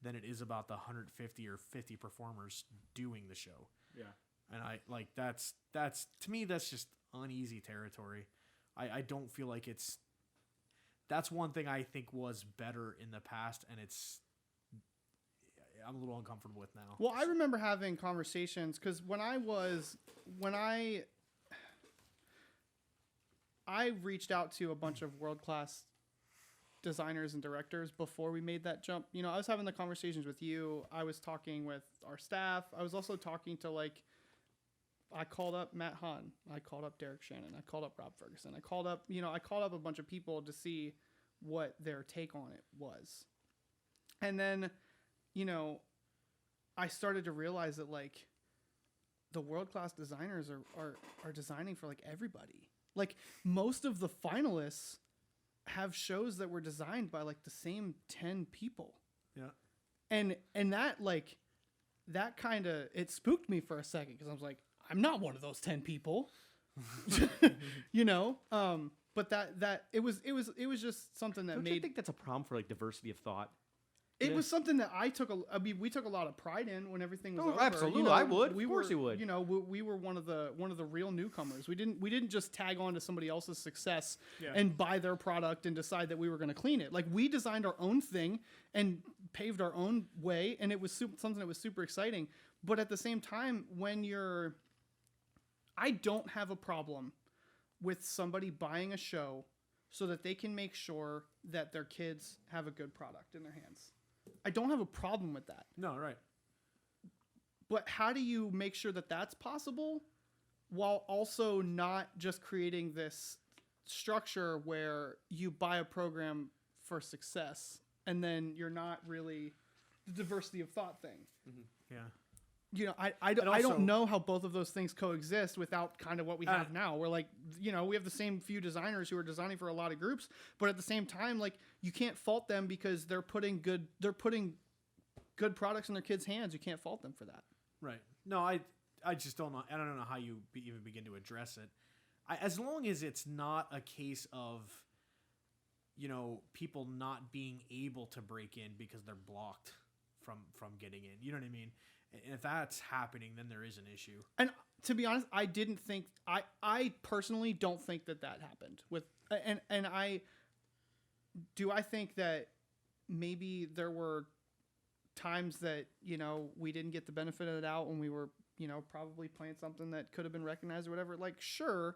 [SPEAKER 1] than it is about the 150 or 50 performers doing the show.
[SPEAKER 5] Yeah.
[SPEAKER 1] And I like that's to me that's just uneasy territory. I don't feel like that's one thing I think was better in the past, and I'm a little uncomfortable with now.
[SPEAKER 2] Well, I remember having conversations, because when I I reached out to a bunch of world-class designers and directors before we made that jump. You know, I was having the conversations with you. I was talking with our staff. I was also talking to I called up Matt Hahn. I called up Derek Shannon. I called up Rob Ferguson. I called up a bunch of people to see what their take on it was. And then, I started to realize that the world-class designers are designing for everybody. Most of the finalists have shows that were designed by the same 10 people.
[SPEAKER 1] Yeah.
[SPEAKER 2] And that that kind of, it spooked me for a second because I was like, I'm not one of those 10 people. But that it was just something that
[SPEAKER 4] Don't
[SPEAKER 2] made
[SPEAKER 4] you think that's a problem for diversity of thought?
[SPEAKER 2] it was something that we took a lot of pride in when everything was
[SPEAKER 4] Oh,
[SPEAKER 2] over.
[SPEAKER 4] absolutely. I would.
[SPEAKER 2] We
[SPEAKER 4] Of course
[SPEAKER 2] were,
[SPEAKER 4] you would.
[SPEAKER 2] We were one of the real newcomers. We didn't just tag on to somebody else's success
[SPEAKER 1] Yeah.
[SPEAKER 2] and buy their product and decide that we were going to clean it. We designed our own thing and paved our own way, and it was something that was super exciting. But at the same time, I don't have a problem with somebody buying a show so that they can make sure that their kids have a good product in their hands. I don't have a problem with that.
[SPEAKER 1] No, right.
[SPEAKER 2] But how do you make sure that that's possible while also not just creating this structure where you buy a program for success and then you're not really the diversity of thought thing?
[SPEAKER 1] Yeah.
[SPEAKER 2] I don't know how both of those things coexist without kind of what we have now. We're we have the same few designers who are designing for a lot of groups, but at the same time, you can't fault them because they're putting good good products in their kids' hands. You can't fault them for that.
[SPEAKER 1] Right. No, I just don't know. I don't know how you even begin to address it. As long as it's not a case of, people not being able to break in because they're blocked from getting in. You know what I mean? And if that's happening, then there is an issue.
[SPEAKER 2] And to be honest, I personally don't think that happened with, and I think that maybe there were times that, we didn't get the benefit of the doubt when we were, probably playing something that could have been recognized or whatever. Sure.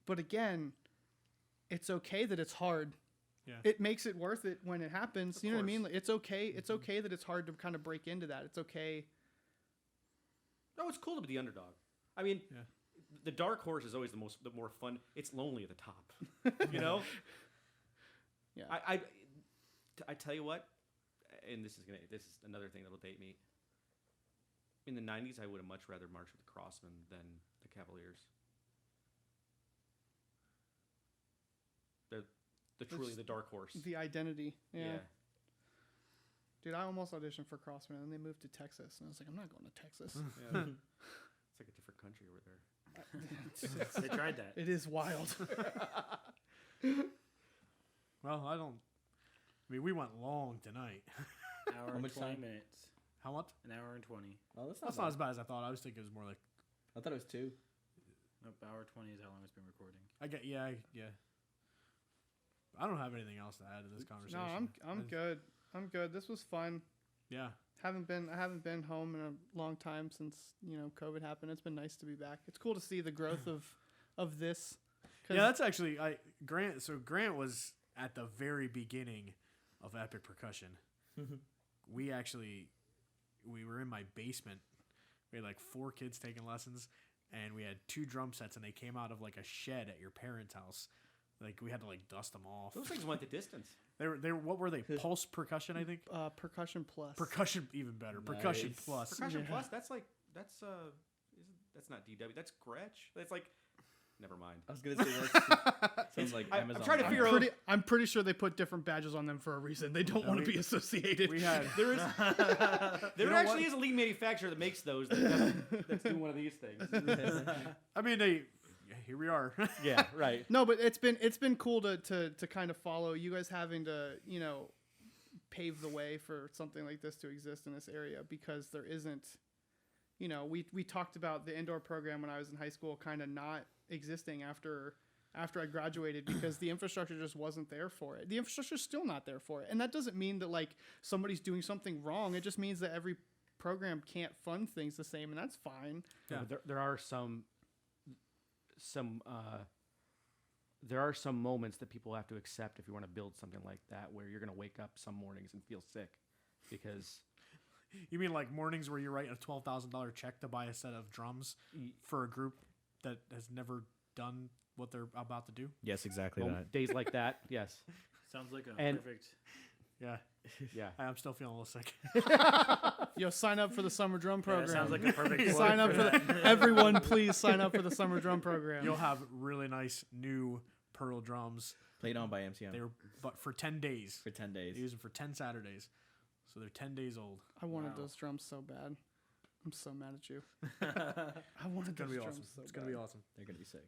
[SPEAKER 2] But again, it's okay that it's hard.
[SPEAKER 1] Yeah.
[SPEAKER 2] It makes it worth it when it happens. You know what I mean? It's okay. It's okay that it's hard to kind of break into that. It's okay.
[SPEAKER 4] No, it's cool to be the underdog. I mean, the dark horse is always the more fun. It's lonely at the top,
[SPEAKER 2] Yeah.
[SPEAKER 4] I tell you what, and this is another thing that'll date me. In the 90s, I would have much rather marched with the Crossmen than the Cavaliers. They're truly the dark horse.
[SPEAKER 2] The identity.
[SPEAKER 4] Yeah.
[SPEAKER 2] Dude, I almost auditioned for Crossman and they moved to Texas. And I was like, I'm not going to Texas.
[SPEAKER 4] Yeah. It's like a different country over there.
[SPEAKER 5] They tried that.
[SPEAKER 2] It is wild.
[SPEAKER 1] Well, we went long tonight.
[SPEAKER 5] Hour and 20 minutes.
[SPEAKER 1] How much?
[SPEAKER 5] An hour and 20.
[SPEAKER 6] Oh, that's
[SPEAKER 1] That's not as bad as I thought. I was thinking it was more like.
[SPEAKER 6] I thought it was 2.
[SPEAKER 5] Nope, hour 20 is how long it's been recording.
[SPEAKER 1] Yeah. I don't have anything else to add to this conversation.
[SPEAKER 2] No, I'm good. I'm good. This was fun.
[SPEAKER 1] Yeah.
[SPEAKER 2] I haven't been home in a long time since, COVID happened. It's been nice to be back. It's cool to see the growth of this.
[SPEAKER 1] Yeah, that's actually Grant. So Grant was at the very beginning of Epic Percussion. We were in my basement. We had 4 kids taking lessons, and we had 2 drum sets, and they came out of a shed at your parents' house. We had to dust them off.
[SPEAKER 4] Those things went the distance.
[SPEAKER 1] They were what were they? Pulse percussion, I think.
[SPEAKER 2] Percussion Plus.
[SPEAKER 1] Percussion, even better.
[SPEAKER 6] Nice.
[SPEAKER 1] Percussion Plus.
[SPEAKER 4] Percussion Plus. That's not DW. That's Gretsch. That's never mind.
[SPEAKER 6] I was gonna say that sounds like Amazon.
[SPEAKER 4] I'm trying to
[SPEAKER 6] Prime.
[SPEAKER 4] figure out.
[SPEAKER 2] I'm pretty sure they put different badges on them for a reason. They don't want to be associated.
[SPEAKER 1] We had
[SPEAKER 4] There actually is a lead manufacturer that makes those that's doing one of these things.
[SPEAKER 1] I mean, here we are.
[SPEAKER 4] Yeah, right.
[SPEAKER 2] No, but it's been cool to kind of follow you guys having to, pave the way for something like this to exist in this area, because there isn't, we talked about the indoor program when I was in high school kind of not existing after I graduated because the infrastructure just wasn't there for it. The infrastructure's still not there for it. And that doesn't mean that somebody's doing something wrong. It just means that every program can't fund things the same, and that's fine.
[SPEAKER 1] Yeah.
[SPEAKER 4] But there are some
[SPEAKER 7] there are some moments that people have to accept if you want to build something like that, where you're going to wake up some mornings and feel sick because
[SPEAKER 1] You mean like mornings where you write a $12,000 check to buy a set of drums for a group that has never done what they're about to do?
[SPEAKER 3] Yes, exactly that.
[SPEAKER 7] days like that. Yes.
[SPEAKER 5] Sounds like a
[SPEAKER 7] And-
[SPEAKER 5] perfect.
[SPEAKER 1] Yeah.
[SPEAKER 7] Yeah.
[SPEAKER 1] I'm still feeling a little sick.
[SPEAKER 2] Yo, sign up for the summer drum
[SPEAKER 5] Yeah,
[SPEAKER 2] program.
[SPEAKER 5] that sounds like a perfect. quote
[SPEAKER 2] sign up for
[SPEAKER 5] that.
[SPEAKER 2] everyone. Please sign up for the summer drum program.
[SPEAKER 1] You'll have really nice new Pearl drums.
[SPEAKER 3] Played on by MCM
[SPEAKER 1] They were but for 10 days.
[SPEAKER 3] for 10 days.
[SPEAKER 1] They use them for 10 Saturdays. So they're 10 days old.
[SPEAKER 2] I wanted
[SPEAKER 5] Wow.
[SPEAKER 2] those drums so bad. I'm so mad at you. I wanted
[SPEAKER 1] It's going to
[SPEAKER 2] those
[SPEAKER 1] be
[SPEAKER 2] drums
[SPEAKER 1] awesome.
[SPEAKER 2] so
[SPEAKER 1] It's going to be
[SPEAKER 2] bad.
[SPEAKER 1] awesome.
[SPEAKER 3] They're gonna be sick.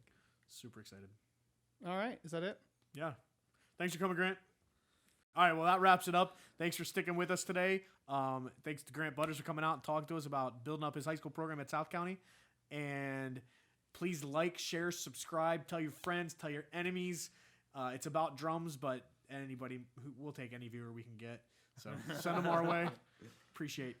[SPEAKER 1] Super excited.
[SPEAKER 2] All right, is that it?
[SPEAKER 1] Yeah. Thanks for coming, Grant. All right, well, that wraps it up. Thanks for sticking with us today. Thanks to Grant Butters for coming out and talking to us about building up his high school program at South County. And please like, share, subscribe, tell your friends, tell your enemies. It's about drums, but anybody who will take any viewer we can get. So send them our way. Appreciate